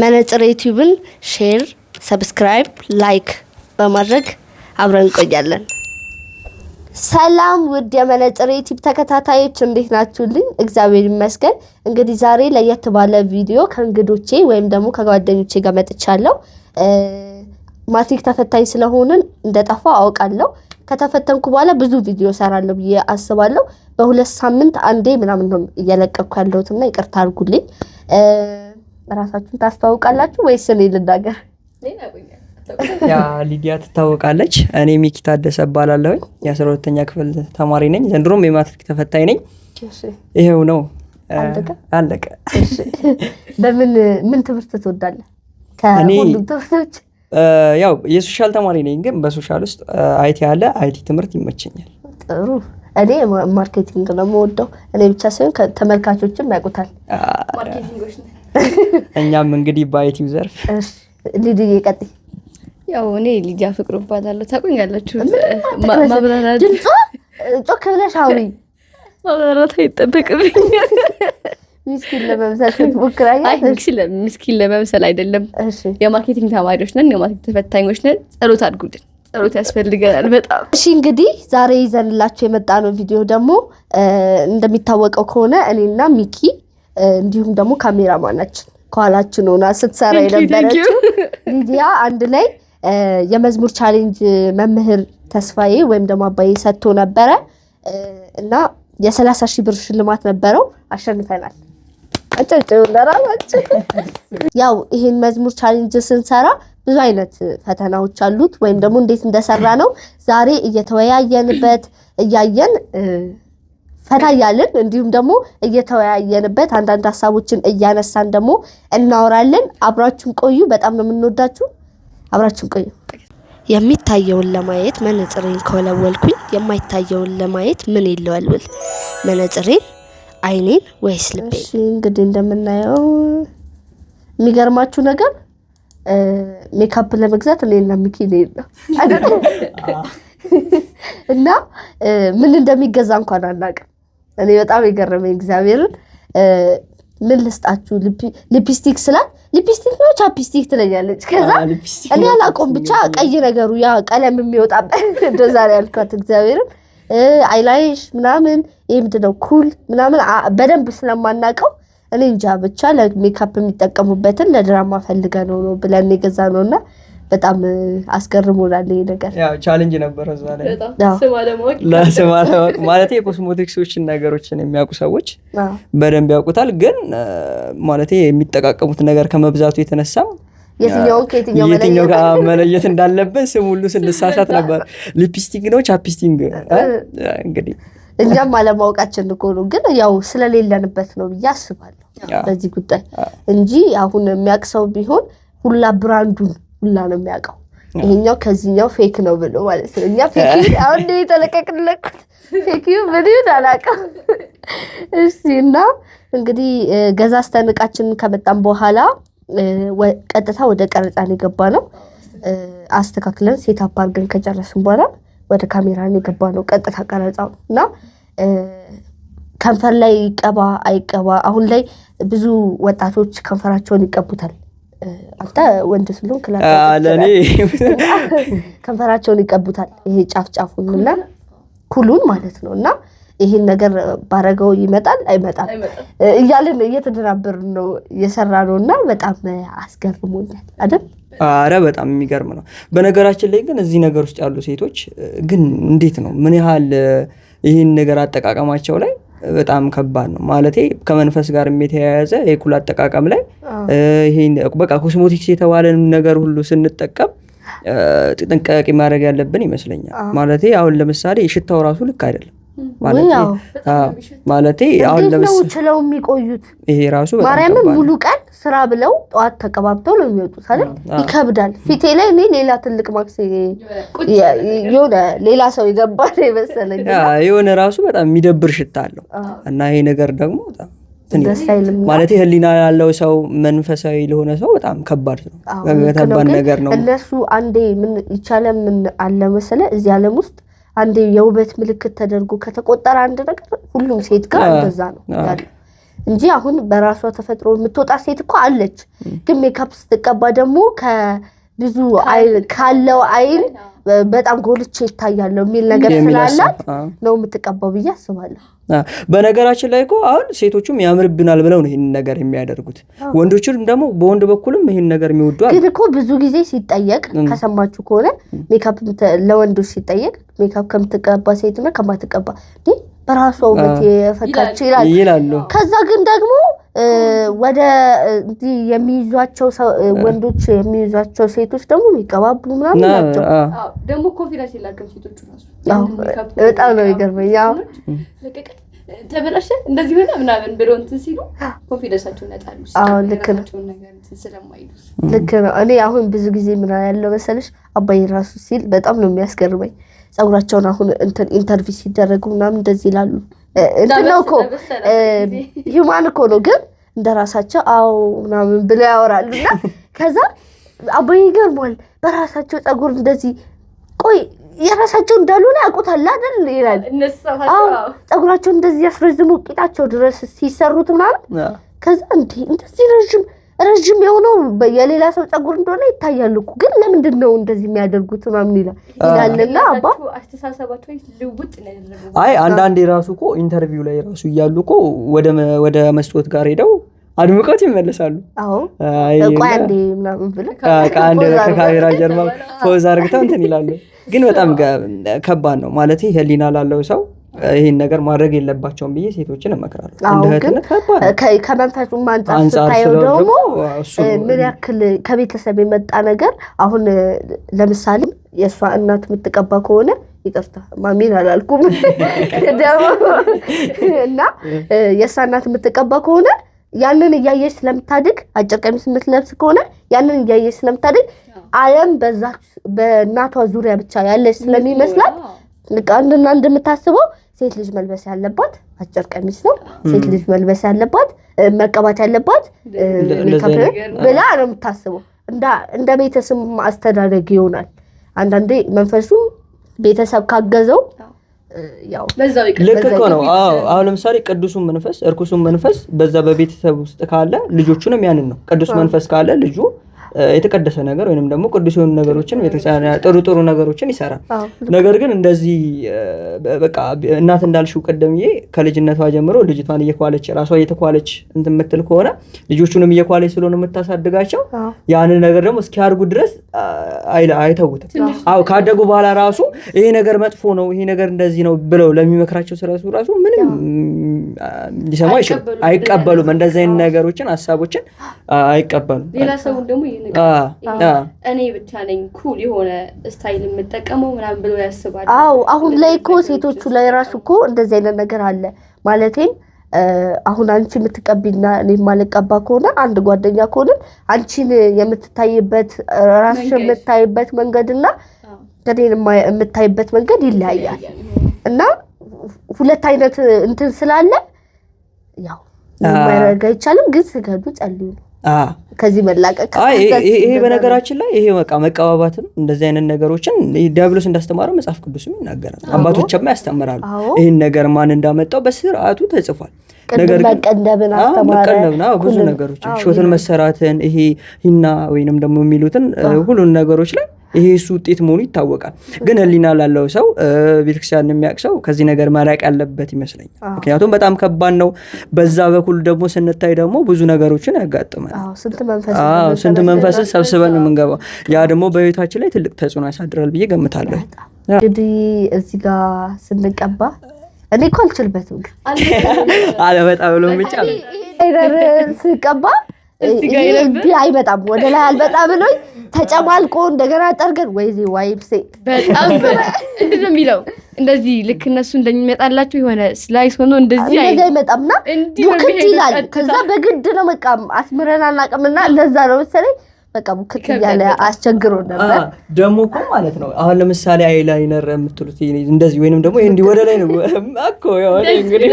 መነጽር ዩቲዩብን ሼር፣ ሰብስክራይብ፣ ላይክ በማድረግ አብረን እንቆያለን። ሰላም ውድ የመነጽር ዩቲዩብ ተከታታዮች እንዴት ናችሁልኝ? እግዚአብሔር ይመስገን። እንግዲህ ዛሬ ለየት ባለ ቪዲዮ ከእንግዶቼ ወይም ደግሞ ከጓደኞቼ ጋር መጥቻለሁ። ማትሪክ ተፈታኝ ስለሆንን እንደጠፋ አውቃለሁ። ከተፈተንኩ በኋላ ብዙ ቪዲዮ ሰራለሁ ብዬ አስባለሁ። በሁለት ሳምንት አንዴ ምናምን ነው እየለቀቅኩ ያለሁትና ይቅርታ አድርጉልኝ። ራሳችሁን ታስተዋውቃላችሁ ወይስ እኔ ልናገር? ያ ሊዲያ ትታወቃለች። እኔ ሚኪ ታደሰ እባላለሁ። የ12ኛ ክፍል ተማሪ ነኝ። ዘንድሮም የማትሪክ ተፈታኝ ነኝ። ይሄው ነው አለቀ። ምን ትምህርት ትወዳለህ? ከሁሉም ትምህርቶች ያው የሶሻል ተማሪ ነኝ፣ ግን በሶሻል ውስጥ አይቲ አለ። አይቲ ትምህርት ይመቸኛል። ጥሩ። እኔ ማርኬቲንግ ነው የምወደው። እኔ ብቻ ሳይሆን ተመልካቾችም ያውቁታል። ማርኬቲንጎች ነው። እኛም እንግዲህ በአይቲው ዘርፍ ሊዲዬ ቀጥይ። ያው እኔ ሊዲያ ፍቅሩ እባላለሁ። ታውቁኛላችሁ። ማብራራት ጮክ ብለሽ አውሪ። ማብራራት አይጠበቅብኝም። ምስኪን ለመምሰል ስትሞክራለሽ። ምስኪን ለመምሰል አይደለም። የማርኬቲንግ ተማሪዎች ነን፣ የማርኬቲንግ ተፈታኞች ነን። ጸሎት አድርጉልን። ጸሎት ያስፈልገናል በጣም። እሺ እንግዲህ ዛሬ ይዘንላችሁ የመጣነው ቪዲዮ ደግሞ እንደሚታወቀው ከሆነ እኔና ሚኪ እንዲሁም ደግሞ ካሜራማናችን ከኋላችን ሆና ስትሰራ የነበረችው ሊዲያ አንድ ላይ የመዝሙር ቻሌንጅ መምህር ተስፋዬ ወይም ደግሞ አባዬ ሰጥቶ ነበረ እና የ30,000 ብር ሽልማት ነበረው። አሸንፈናል። አጨብጭቡ ለራሳችን። ያው ይሄን መዝሙር ቻሌንጅ ስንሰራ ብዙ አይነት ፈተናዎች አሉት ወይም ደግሞ እንዴት እንደሰራ ነው ዛሬ እየተወያየንበት እያየን ፈታ ያለን እንዲሁም ደግሞ እየተወያየንበት አንዳንድ ሀሳቦችን እያነሳን ደግሞ እናወራለን። አብራችሁን ቆዩ። በጣም ነው የምንወዳችሁ። አብራችሁን ቆዩ። የሚታየውን ለማየት መነጽሬን ከወለወልኩኝ የማይታየውን ለማየት ምን ይለወልብል? መነጽሬን፣ አይኔን ወይስ ልቤን? እሺ እንግዲህ እንደምናየው የሚገርማችሁ ነገር ሜካፕ ለመግዛት እኔና ሚኪ ነው እና ምን እንደሚገዛ እንኳን አናውቅም። እኔ በጣም የገረመኝ እግዚአብሔርን ምን ልስጣችሁ ሊፕስቲክ ስላት ሊፕስቲክ ነው ቻፕስቲክ ትለኛለች። ከዛ እኔ አላውቀውም ብቻ ቀይ ነገሩ ያ ቀለም የሚወጣበት እንደዛ ነው ያልኳት እግዚአብሔርን። አይላይሽ ምናምን ይሄ ምንድን ነው ኩል ምናምን በደንብ ስለማናውቀው እኔ እንጃ ብቻ ለሜካፕ የሚጠቀሙበትን ለድራማ ፈልገ ነው ብለን የገዛነውና በጣም አስገርሞናል ይሄ ነገር። ያው ቻሌንጅ ነበር እዛ ላይ ስማ ለማወቅ ማለት የኮስሞቲክሶችን ነገሮችን የሚያውቁ ሰዎች በደንብ ያውቁታል። ግን ማለት የሚጠቃቀሙት ነገር ከመብዛቱ የተነሳ የትኛው ጋር መለየት እንዳለብን ስም ሁሉ ስንሳሳት ነበር። ሊፕስቲክ ነው ቻፕስቲክ እንግዲህ እኛም አለማወቃችን እኮ ነው። ግን ያው ስለሌለንበት ነው ብዬ አስባለሁ በዚህ ጉዳይ እንጂ አሁን የሚያውቅ ሰው ቢሆን ሁላ ብራንዱን ሁላ ነው የሚያውቀው። ይሄኛው ከዚህኛው ፌክ ነው ብሎ ማለት ነው። እኛ ፌክ አሁን ነው የተለቀቅንለኩት። ፌክዩ ምን አላውቅም። እሺ እና እንግዲህ ገዛዝተን እቃችንን ከመጣን በኋላ ቀጥታ ወደ ቀረጻን የገባ ነው። አስተካክለን ሴታፕ አድርገን ከጨረስን በኋላ ወደ ካሜራን የገባ ነው ቀጥታ ቀረጻው እና ከንፈር ላይ ይቀባ አይቀባ አሁን ላይ ብዙ ወጣቶች ከንፈራቸውን ይቀቡታል። አንተ ወንድ ስለሆንክ ለኔ ከንፈራቸውን ይቀቡታል። ይሄ ጫፍጫፉን እና ኩሉን ማለት ነው። እና ይሄን ነገር ባረገው ይመጣል አይመጣም እያልን እየተደናበርን ነው የሰራነውና በጣም አስገርሞኛል አይደል? አረ በጣም የሚገርም ነው። በነገራችን ላይ ግን እዚህ ነገር ውስጥ ያሉ ሴቶች ግን እንዴት ነው ምን ያህል ይሄን ነገር አጠቃቀማቸው ላይ በጣም ከባድ ነው። ማለቴ ከመንፈስ ጋር የተያያዘ የኩል አጠቃቀም ላይ ይሄን በቃ ኮስሞቲክስ የተባለን ነገር ሁሉ ስንጠቀም ጥንቃቄ ማድረግ ያለብን ይመስለኛል። ማለቴ አሁን ለምሳሌ ሽታው ራሱ ልክ አይደለም። ማለቴ አሁን ለምሳሌ ችለው የሚቆዩት ይሄ ራሱ በጣም ማርያምን ሙሉ ቀን ስራ ብለው ጠዋት ተቀባብተው ነው የሚወጡት አይደል? ይከብዳል። ፊቴ ላይ እኔ ሌላ ትልቅ ማክስ የሆነ ሌላ ሰው ይገባል የመሰለኝ የሆነ ራሱ በጣም የሚደብር ሽታ አለው እና ይሄ ነገር ደግሞ በጣም ማለት ህሊና ያለው ሰው መንፈሳዊ ለሆነ ሰው በጣም ከባድ ነው። ከባድ ነገር ነው። እነሱ አንዴ ምን ይቻላል ምን አለ መሰለ እዚህ ዓለም ውስጥ አንዴ የውበት ምልክት ተደርጎ ከተቆጠረ አንድ ነገር ሁሉም ሴት ጋር እንደዛ ነው ያለው እንጂ አሁን በራሷ ተፈጥሮ የምትወጣ ሴት እኮ አለች። ግን ሜካፕ ስትቀባ ደግሞ ከብዙ ካለው አይን በጣም ጎልቼ ይታያለው የሚል ነገር ስላላት ነው የምትቀባው ብዬ አስባለሁ። በነገራችን ላይ እኮ አሁን ሴቶቹም ያምርብናል ብለው ነው ይሄን ነገር የሚያደርጉት። ወንዶችም ደግሞ በወንድ በኩልም ይሄን ነገር የሚወዱ አሉ። ግን እኮ ብዙ ጊዜ ሲጠየቅ ከሰማችሁ ከሆነ ሜካፕ ለወንዶች ሲጠየቅ ሜካፕ ከምትቀባ ሴትና ከማትቀባ በራሷ ውበት የፈካች ይላሉ። ከዛ ግን ደግሞ ወደ እንዲህ የሚይዟቸው ወንዶች የሚይዟቸው ሴቶች ደግሞ የሚቀባቡ ምናምን ናቸው። ደግሞ ኮንፊደንስ የላቸውም ሴቶቹ ራሱ። በጣም ነው የሚገርመኝ። ያው ተበላሸ እንደዚህ ሆነ ምናምን ብለው እንትን ሲሉ ኮንፊደንሳቸውን ያጣሉ። ልክ ነው። ልክ ነው። እኔ አሁን ብዙ ጊዜ ምን ያለው መሰለሽ አባዬ ራሱ ሲል በጣም ነው የሚያስገርመኝ። ጸጉራቸውን አሁን እንትን ኢንተርቪው ሲደረጉ ምናምን እንደዚህ ይላሉ። እንትን ነው እኮ ሂውማን እኮ ነው፣ ግን እንደራሳቸው አዎ ምናምን ብለው ያወራሉና ከዛ አባዬ ይገርማል። በራሳቸው ጸጉር እንደዚህ ቆይ የራሳቸው እንዳልሆነ ያውቁታል አይደል ይላል። አዎ ጸጉራቸውን እንደዚህ ያስረዝሙ ቂጣቸው ድረስ ሲሰሩት ምናምን ከዛ እንደዚህ ረጅም የሆነው የሌላ ሰው ጸጉር እንደሆነ ይታያል እኮ ግን ለምንድን ነው እንደዚህ የሚያደርጉት ምናምን ይላልና አባ አስተሳሰባቸው ልውጥ ነው ያደረገው። አይ አንዳንዴ ራሱ እኮ ኢንተርቪው ላይ ራሱ እያሉ እኮ ወደ መስታወት ጋር ሄደው አድምቀውት ይመለሳሉ። አዎ ቆይ አንዴ ምናምን ብለው ከካሜራ ጀርባ ፖዝ አድርገው እንትን ይላሉ። ግን በጣም ከባድ ነው ማለት ህሊና ላለው ሰው ይሄን ነገር ማድረግ የለባቸውም ብዬ ሴቶችን እመክራለሁ። እንደህተነ ከመንፈሱ አንፃር ስታየው ደግሞ ምን ያክል ከቤተሰብ የመጣ ነገር አሁን ለምሳሌ የሷ እናት የምትቀባ ከሆነ ይቅርታ ማሚን አላልኩም ደግሞ እና የሷ እናት የምትቀባ ከሆነ ያንን እያየች ስለምታድግ አጭር ቀሚስ የምትለብስ ከሆነ ያንን እያየች ስለምታድግ ዓለም በእናቷ ዙሪያ ብቻ ያለች ስለሚመስላት አንድና እንደምታስበው ሴት ልጅ መልበስ ያለባት አጭር ቀሚስ ነው። ሴት ልጅ መልበስ ያለባት መቀባት ያለባት ሜካፕ ብላ ነው የምታስበው። እንደ ቤተሰብ አስተዳደግ ይሆናል። አንዳንዴ መንፈሱ ቤተሰብ ካገዘው ያው በዛው ልክ እኮ ነው። አሁን ለምሳሌ ቅዱሱን መንፈስ እርኩሱን መንፈስ በዛ በቤተሰብ ውስጥ ካለ ልጆቹንም ያንን ነው። ቅዱስ መንፈስ ካለ ልጁ የተቀደሰ ነገር ወይንም ደግሞ ቅዱስ የሆኑ ነገሮችን ጥሩ ነገሮችን ይሰራል። ነገር ግን እንደዚህ በቃ እናት እንዳልሽው ቀደምዬ ከልጅነቷ ጀምሮ ልጅቷን እየኳለች ራሷ እየተኳለች እንትን የምትል ከሆነ ልጆቹንም እየኳለች ስለሆነ የምታሳድጋቸው ያንን ነገር ደግሞ እስኪያድጉ ድረስ አይተውትም። አዎ ካደጉ በኋላ ራሱ ይሄ ነገር መጥፎ ነው፣ ይሄ ነገር እንደዚህ ነው ብለው ለሚመክራቸው ራሱ ምንም ሊሰማ አይቀበሉም። እንደዚህ አይነት ነገሮችን ሐሳቦችን አይቀበሉም። ሌላ ሰው ደግሞ እኔ ብቻ ነኝ ኩል የሆነ ስታይል የምጠቀመው ምናምን ብሎ ያስባል። አዎ አሁን ላይ እኮ ሴቶቹ ላይ ራሱ እኮ እንደዚህ አይነት ነገር አለ። ማለቴም አሁን አንቺ የምትቀቢና እኔ የማልቀባ ከሆነ አንድ ጓደኛ ከሆነ አንቺን የምትታይበት ራስሽ የምታይበት መንገድና ከኔን የምታይበት መንገድ ይለያያል እና ሁለት አይነት እንትን ስላለ ያው ማድረግ አይቻልም። ግን ስገዱ ጸልዩ ከዚህ መላቀቅ። ይሄ በነገራችን ላይ ይሄ በቃ መቀባባትም እንደዚህ አይነት ነገሮችን ዲያብሎስ እንዳስተማረው መጽሐፍ ቅዱስም ይናገራል። አባቶችም ያስተምራሉ። ይሄን ነገር ማን እንዳመጣው በስርዓቱ ተጽፏል። ነገር ግን መቀንደብን አስተማረ ብዙ ነገሮች ሾትን መሰራትን ይሄ ሂና ወይንም ደግሞ የሚሉትን ሁሉን ነገሮች ላይ ይሄ እሱ ውጤት መሆኑ ይታወቃል። ግን ህሊና ላለው ሰው ቤተክርስቲያን የሚያውቅ ሰው ከዚህ ነገር ማራቅ ያለበት ይመስለኛል። ምክንያቱም በጣም ከባድ ነው። በዛ በኩል ደግሞ ስንታይ ደግሞ ብዙ ነገሮችን ያጋጥማል። ስንት መንፈስን ሰብስበን የምንገባው ያ ደግሞ በህይወታችን ላይ ትልቅ ተጽዕኖ ያሳድራል ብዬ ገምታለሁ። እንግዲህ እዚህ ጋር ስንቀባ እኔ እኮ አልችልበትም አለበጣም ብሎ ብቻ ስቀባ እንዲህ አይመጣም ወደ ላይ አልበጣም ብሎኝ ተጨማልቆ እንደገና ጠርገን ዋይብሴ በጣም እንዴት ነው የሚለው እንደዚህ ልክ እነሱ እንደሚመጣላቸው የሆነ ስላይስ ሆኖ እንደዚህ አይመጣምና ቡክት ይላል። ከዛ በግድ ነው በቃ አስምረን አናውቅምና ለዛ ነው መሰለኝ በቃ ቡክት ያለ አስቸግሮ ነበር። ደሞ እኮ ማለት ነው አሁን ለምሳሌ አይላይነር የምትሉት እንደዚህ ወይንም ደግሞ እንዲህ ወደ ላይ ነው እኮ ያው እንግዲህ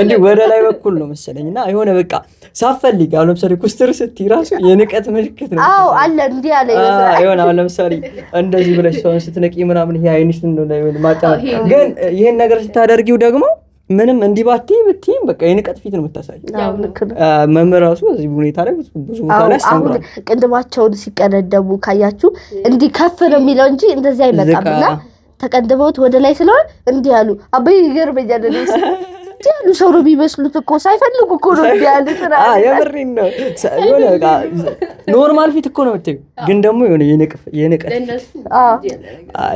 እንዲህ ወደ ላይ በኩል ነው መሰለኝና የሆነ በቃ ሳፈልግ አሁን ለምሳሌ ኩስትር ስትይ ራሱ የንቀት ምልክት ነው። አዎ አለ እንዲህ ያለ ይሆን አሁን ለምሳሌ እንደዚህ ብለሽ ሰውን ስትነቂ ምናምን ይሄ አይንሽ ነው ላይ ማጣ ግን ይሄን ነገር ስታደርጊው ደግሞ ምንም እንዲህ ብትይም በቃ የንቀት ፊት ነው የምታሳይ። መምህር ራሱ በዚህ ሁኔታ ላይ ብዙ ቦታ ላይ አስተምሯል። ቅንድባቸውን ሲቀነደቡ ካያችሁ እንዲህ ከፍ ነው የሚለው እንጂ እንደዚህ አይመጣምና ተቀንድበውት ወደ ላይ ስለሆነ እንዲህ ያሉ አበይ ይገርመኛል። ያሉ ሰው ነው የሚመስሉት እኮ ሳይፈልጉ እኮ ነው እንዲህ ያሉት። የምሬን ነው። የሆነ በቃ ኖርማል ፊት እኮ ነው የምትይው፣ ግን ደግሞ የሆነ የንቀት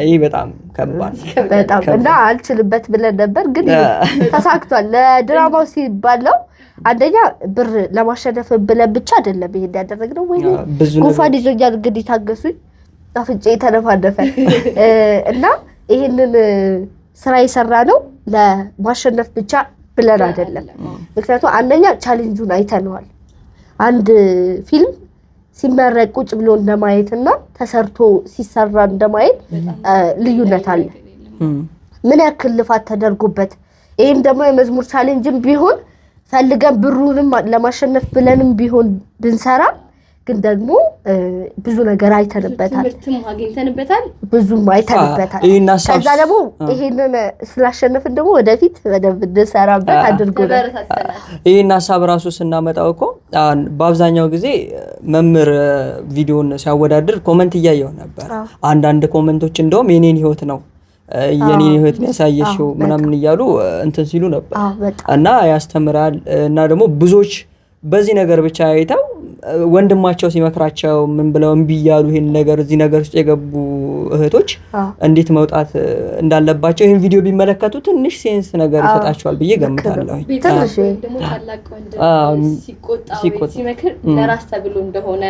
ይህ በጣም ከባድ በጣም እና አልችልበት ብለን ነበር፣ ግን ተሳክቷል። ለድራማው ሲባለው አንደኛ ብር ለማሸነፍ ብለን ብቻ አይደለም ይሄን ያደረግነው። ወይ ጉንፋን ይዞኛል እንግዲህ ታገሱኝ፣ አፍንጫ የተነፋነፈ እና ይሄንን ስራ የሰራ ነው ለማሸነፍ ብቻ ብለን አይደለም። ምክንያቱም አንደኛ ቻሌንጁን አይተነዋል። አንድ ፊልም ሲመረቅ ቁጭ ብሎ እንደማየትና ተሰርቶ ሲሰራ እንደማየት ልዩነት አለ። ምን ያክል ልፋት ተደርጎበት ይሄም ደግሞ የመዝሙር ቻሌንጅም ቢሆን ፈልገን ብሩንም ለማሸነፍ ብለንም ቢሆን ብንሰራ ግን ደግሞ ብዙ ነገር አይተንበታል፣ ብዙም አይተንበታል። ከዛ ደግሞ ይሄንን ስላሸነፍን ደግሞ ወደፊት በደንብ እንሰራበት አድርጎናል። ይሄን ሀሳብ ራሱ ስናመጣው እኮ በአብዛኛው ጊዜ መምህር ቪዲዮን ሲያወዳድር ኮመንት እያየው ነበር። አንዳንድ ኮመንቶች እንደውም የኔን ህይወት ነው የኔን ህይወት ያሳየሽው ምናምን እያሉ እንትን ሲሉ ነበር እና ያስተምራል። እና ደግሞ ብዙዎች በዚህ ነገር ብቻ አይተው ወንድማቸው ሲመክራቸው ምን ብለው እምቢ ያሉ ይሄን ነገር እዚህ ነገር ውስጥ የገቡ እህቶች እንዴት መውጣት እንዳለባቸው ይሄን ቪዲዮ ቢመለከቱ ትንሽ ሴንስ ነገር ይሰጣቸዋል ብዬ ገምታለሁ። ትንሽ ደግሞ ታላቅ ወንድም ሲቆጣ ሲመክር ለራስ ተብሎ እንደሆነ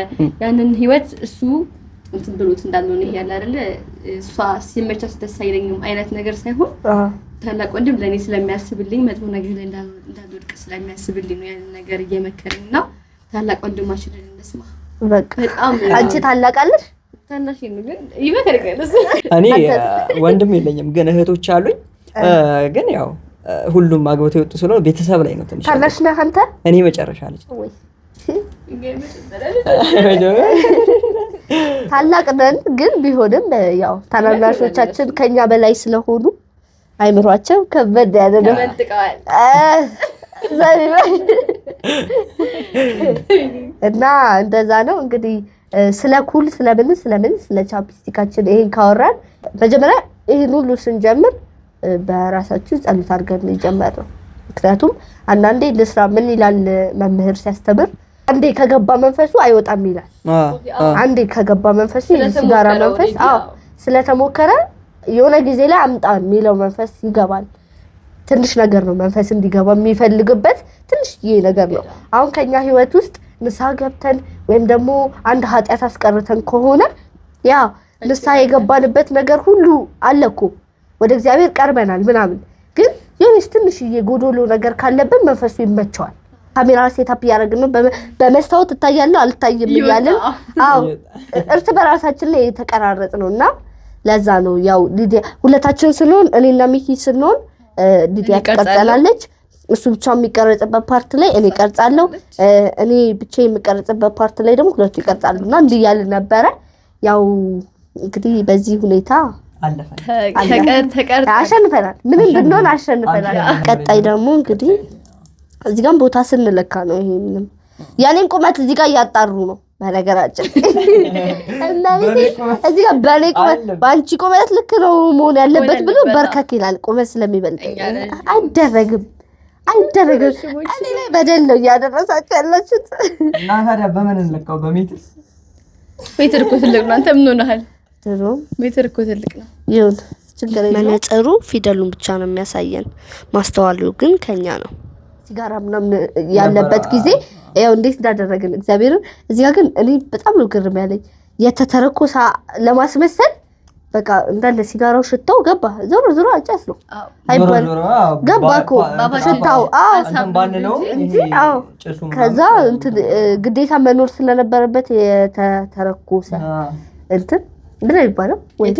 ያንን ህይወት እሱ እንትን ብሎት እንዳልሆነ ይሄ ያለ አይደለ እሷ ሲመቻት ደስ አይለኝም አይነት ነገር ሳይሆን ታላቅ ወንድም ለኔ ስለሚያስብልኝ መጥፎ ነገር ላይ እንዳልወድቅ ስለሚያስብልኝ ነው ያንን ነገር እየመከረኝና ታላቅ ወንድማችን እንደስማ በቃ በጣም አንቺ ታላቅ አለሽ? ታናሽ ነው ግን ይመከረኛል። እኔ ወንድም የለኝም ግን እህቶች አሉኝ። ግን ያው ሁሉም አግብተው የወጡ ስለሆነ ቤተሰብ ላይ ነው ትንሽ። ታናሽ ነህ አንተ? እኔ መጨረሻ ልጅ ወይ ታላቅ ነን ግን ቢሆንም ያው ታናናሾቻችን ከኛ በላይ ስለሆኑ አይምሯቸው ከበድ ያለ ነው። እና እንደዛ ነው እንግዲህ ስለ ኩል ስለምን ስለ ቻፕስቲካችን ይሄን ካወራን መጀመሪያ ይሄን ሁሉ ስንጀምር በራሳችን ጸሎት አድርገን የጀመርነው። ምክንያቱም አንዳንዴ ለስራ ምን ይላል መምህር ሲያስተምር አንዴ ከገባ መንፈሱ አይወጣም ይላል። አንዴ ከገባ መንፈሱ የሲጋራ መንፈስ ስለተሞከረ የሆነ ጊዜ ላይ አምጣ የሚለው መንፈስ ይገባል። ትንሽ ነገር ነው መንፈስ እንዲገባ የሚፈልግበት ትንሽዬ ነገር ነው። አሁን ከኛ ህይወት ውስጥ ንስሐ ገብተን ወይም ደግሞ አንድ ኃጢያት አስቀርተን ከሆነ ያ ንስሐ የገባንበት ነገር ሁሉ አለኩ ወደ እግዚአብሔር ቀርበናል ምናምን፣ ግን የሆነች ትንሽዬ ጎዶሎ ነገር ካለብን መንፈሱ ይመቸዋል። ካሜራ ሴታፕ ያደረግን ነው። በመስታወት እታያለሁ አልታይም እያልን እርስ በራሳችን ላይ የተቀራረጽ ነውና ለዛ ነው ያው ሊዲያ ሁለታችን ስንሆን እኔና ሚኪ ስንሆን ሊዲያ ትቀርጻለች። እሱ ብቻ የሚቀርጽበት ፓርት ላይ እኔ ቀርጻለሁ። እኔ ብቻ የምቀርጽበት ፓርት ላይ ደግሞ ሁለቱ ይቀርጻሉና እንዲህ ያልን ነበረ። ያው እንግዲህ በዚህ ሁኔታ አሸንፈናል። ምንም ብንሆን አሸንፈናል። ቀጣይ ደግሞ እንግዲህ እዚህ ጋር ቦታ ስንለካ ነው። ይሄ ምንም ያኔን ቁመት እዚህ ጋር እያጣሩ ነው በነገራችን እና እዚህ ጋር በአንቺ ቁመት ልክ ነው መሆን ያለበት ብሎ በርከክ ይላል። ቁመት ስለሚበልጥ አይደረግም። እኔ ላይ በደል ነው እያደረሳችሁ ያላችሁት። እና ታዲያ በምን እንለካው? በሜትር እኮ ትልቅ ነው። አንተ ምን ሆነሃል? ሜትር እኮ ትልቅ ነው። ይሁን ችግር የለም። መነጽሩ ፊደሉን ብቻ ነው የሚያሳየን፣ ማስተዋሉ ግን ከኛ ነው። ሲጋራ ምናምን ያለበት ጊዜ ያው እንዴት እንዳደረግን እግዚአብሔርን። እዚህ ጋር ግን እኔ በጣም ነው ግርም ያለኝ የተተረኮሳ ለማስመሰል በቃ እንዳለ ሲጋራው ሽታው ገባ። ዞሮ አጫስ ነው አይባል ገባ እኮ ሽታው እንጂ ከዛ እንትን ግዴታ መኖር ስለነበረበት የተተረኮሰ እንትን ምን ይባላል ወይ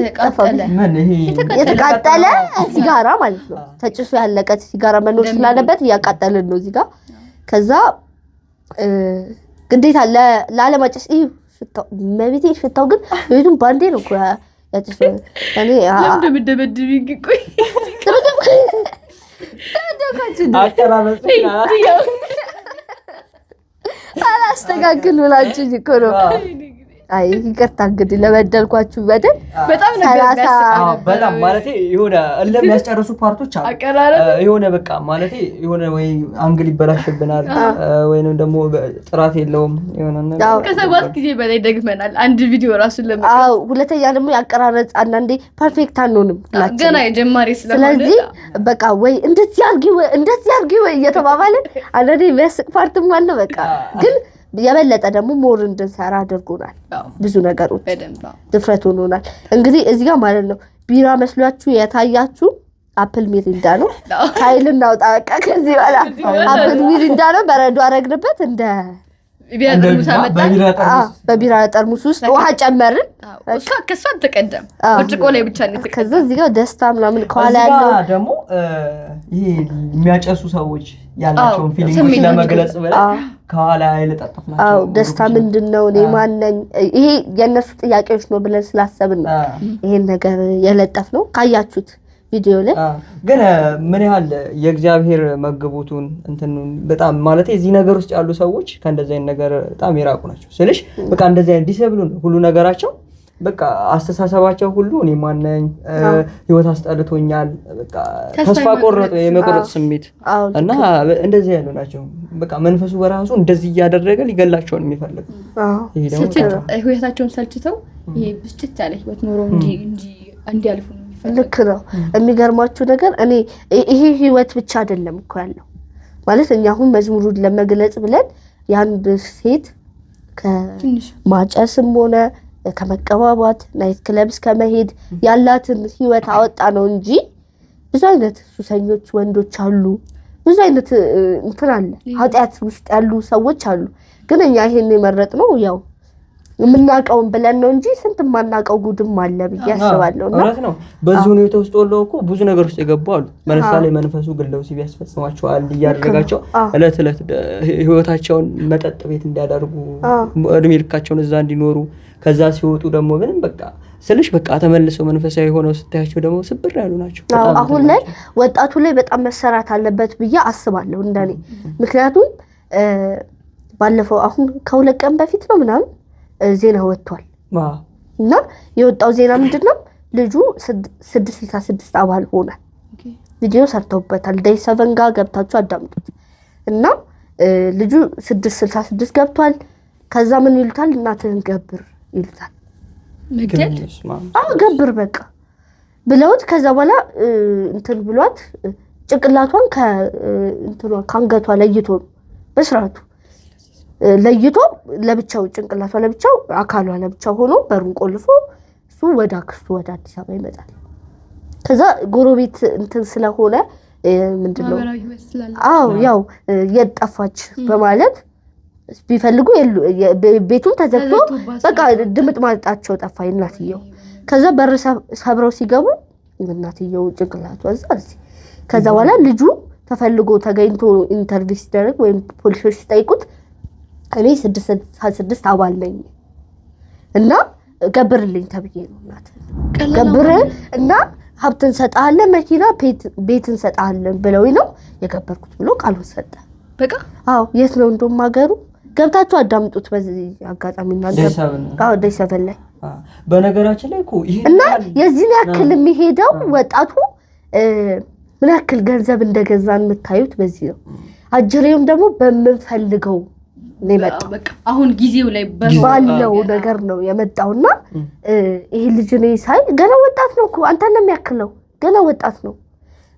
የተቃጠለ ሲጋራ ማለት ነው። ተጭሶ ያለቀ ሲጋራ መኖር ስላለበት እያቃጠልን ነው እዚህ ጋር። ከዛ ግዴታ ለአለማጨስ ይሄ ሽታው መቤቴ ሽታው ግን ቤቱን ባንዴ ነው እኮ ያጭስ። እኔ ለምን ደብድብኝ ቆይ አላስተካክል ብላችሁ እኮ ነው። አይ ይቅርታ እንግዲህ ለበደልኳችሁ በደል በጣም በጣም ማለት የሆነ ለሚያስጨርሱ ፓርቶች አሉ። የሆነ በቃ ማለት የሆነ ወይ አንግል ይበላሽብናል ወይንም ደግሞ ጥራት የለውም የሆነ ነገር ከሰባት ጊዜ በላይ ደግመናል አንድ ቪዲዮ ራሱን ለማድረግ። አዎ ሁለተኛ ደግሞ ያቀራረጽ አንዳንዴ ፐርፌክት አንሆንም ገና የጀማሪ ስለሆነ ስለዚህ በቃ ወይ እንደዚህ አድርጊ ወይ እየተባባልን አንዳንዴ የሚያስቅ ፓርትም አለ። በቃ ግን የበለጠ ደግሞ ሞር እንድንሰራ አድርጎናል። ብዙ ነገሮች ድፍረት ሆኖናል። እንግዲህ እዚህ ጋር ማለት ነው ቢራ መስሏችሁ የታያችሁ አፕል ሚሪንዳ ነው። ኃይል እናውጣ በቃ ከዚህ በኋላ አፕል ሚሪንዳ ነው። በረዶ አረግንበት እንደ በቢራ ጠርሙስ ውስጥ ውሃ ጨመርን። ከሷ ተቀደም ብርጭቆ ላይ ብቻ ነው። ከዛ እዚህ ጋር ደስታ ምናምን ከኋላ ያለው ደግሞ ይሄ የሚያጨሱ ሰዎች ያላቸውን ፊሊንግ ለመግለጽ ብለን ከኋላ አይለጣጥፍናቸው። አዎ ደስታ ምንድነው? እኔ ማን ነኝ? ይሄ የነሱ ጥያቄዎች ነው ብለን ስላሰብን ነው ይሄን ነገር የለጠፍ ነው። ካያችሁት ቪዲዮ ላይ ግን ምን ያህል የእግዚአብሔር መግቦቱን እንትኑን በጣም ማለት እዚህ ነገር ውስጥ ያሉ ሰዎች ከእንደዚህ አይነት ነገር በጣም የራቁ ናቸው ስልሽ በቃ እንደዚህ አይነት ዲሰብሉን ሁሉ ነገራቸው በቃ አስተሳሰባቸው ሁሉ እኔ ማን ነኝ ህይወት አስጠልቶኛል በቃ ተስፋ ቆረጡ የመቆረጥ ስሜት እና እንደዚህ ያሉ ናቸው። በቃ መንፈሱ በራሱ እንደዚህ እያደረገ ሊገላቸው ነው የሚፈልግ። ይሄ ደግሞ ህይወታቸውን ሰልችተው ይሄ ብስጭት ያለ ህይወት ኖሮ እንዲያልፉ ነው። ልክ ነው። የሚገርማችሁ ነገር እኔ ይሄ ህይወት ብቻ አይደለም እኮ ያለው ማለት እኛ አሁን መዝሙሩን ለመግለጽ ብለን የአንድ ሴት ከማጨስም ሆነ ከመቀባባት ናይት ክለብስ ከመሄድ ያላትን ህይወት አወጣ ነው እንጂ ብዙ አይነት ሱሰኞች ወንዶች አሉ። ብዙ አይነት እንትን አለ ኃጢአት ውስጥ ያሉ ሰዎች አሉ። ግን እኛ ይሄን የመረጥነው ያው የምናውቀውን ብለን ነው እንጂ ስንት ማናውቀው ጉድም አለ ብዬ አስባለሁ። እና ማለት ነው በዚህ ሁኔታ ውስጥ ወለው እኮ ብዙ ነገር ውስጥ የገቡ አሉ። ለምሳሌ መንፈሱ ግለው ሲያስፈጽማቸዋል እያደረጋቸው እለት እለት ህይወታቸውን መጠጥ ቤት እንዲያደርጉ እድሜ ልካቸውን እዛ እንዲኖሩ ከዛ ሲወጡ ደግሞ ምንም በቃ ስልሽ በቃ ተመልሰው መንፈሳዊ ሆነው ስታያቸው ደግሞ ስብር ያሉ ናቸው። አሁን ላይ ወጣቱ ላይ በጣም መሰራት አለበት ብዬ አስባለሁ እንደኔ። ምክንያቱም ባለፈው አሁን ከሁለት ቀን በፊት ነው ምናምን ዜና ወጥቷል እና የወጣው ዜና ምንድነው ልጁ 666 አባል ሆነ። ቪዲዮ ሰርተውበታል። ዴይ 7 ጋር ገብታችሁ አዳምጡት። እና ልጁ 666 ገብቷል። ከዛ ምን ይሉታል? እናትህን ገብር ይሉታል። መግደል ገብር በቃ ብለውት ከዛ በኋላ እንትን ብሏት ጭቅላቷን ከአንገቷ ለይቶ በስርዓቱ ለይቶ ለብቻው ጭንቅላቷ ለብቻው አካሏ ለብቻው ሆኖ በሩን ቆልፎ እሱ ወደ አክስቱ ወደ አዲስ አበባ ይመጣል። ከዛ ጎረቤት እንትን ስለሆነ ምንድነው ያው የጠፋች በማለት ቢፈልጉ ቤቱን ተዘግቶ በቃ ድምጥ ማጣቸው ጠፋ እናትየው። ከዛ በር ሰብረው ሲገቡ እናትየው ጭንቅላቷ እዚህ። ከዛ በኋላ ልጁ ተፈልጎ ተገኝቶ ኢንተርቪው ሲደረግ ወይም ፖሊሶች ሲጠይቁት እኔ 666 አባል ነኝ እና ገብርልኝ ተብዬ ነው እናት ገብር እና ሀብት እንሰጣለን መኪና ቤት እንሰጣለን ብለው ነው የገበርኩት ብሎ ቃሉን ሰጠ። በቃ የት ነው እንደውም ሀገሩ ገብታችሁ አዳምጡት። በዚህ አጋጣሚ እናንተ ዴይ 7 ላይ በነገራችን ላይ እኮ ይሄ እና የዚህ ያክል የሚሄደው ወጣቱ ምን ያክል ገንዘብ እንደገዛን የምታዩት በዚህ ነው። አጅሬውም ደግሞ በምንፈልገው ነው በቃ አሁን ጊዜው ላይ ባለው ነገር ነው የመጣውና ይሄ ልጅ ነው ሳይ ገና ወጣት ነው እኮ አንተ ነው የሚያክለው ገና ወጣት ነው።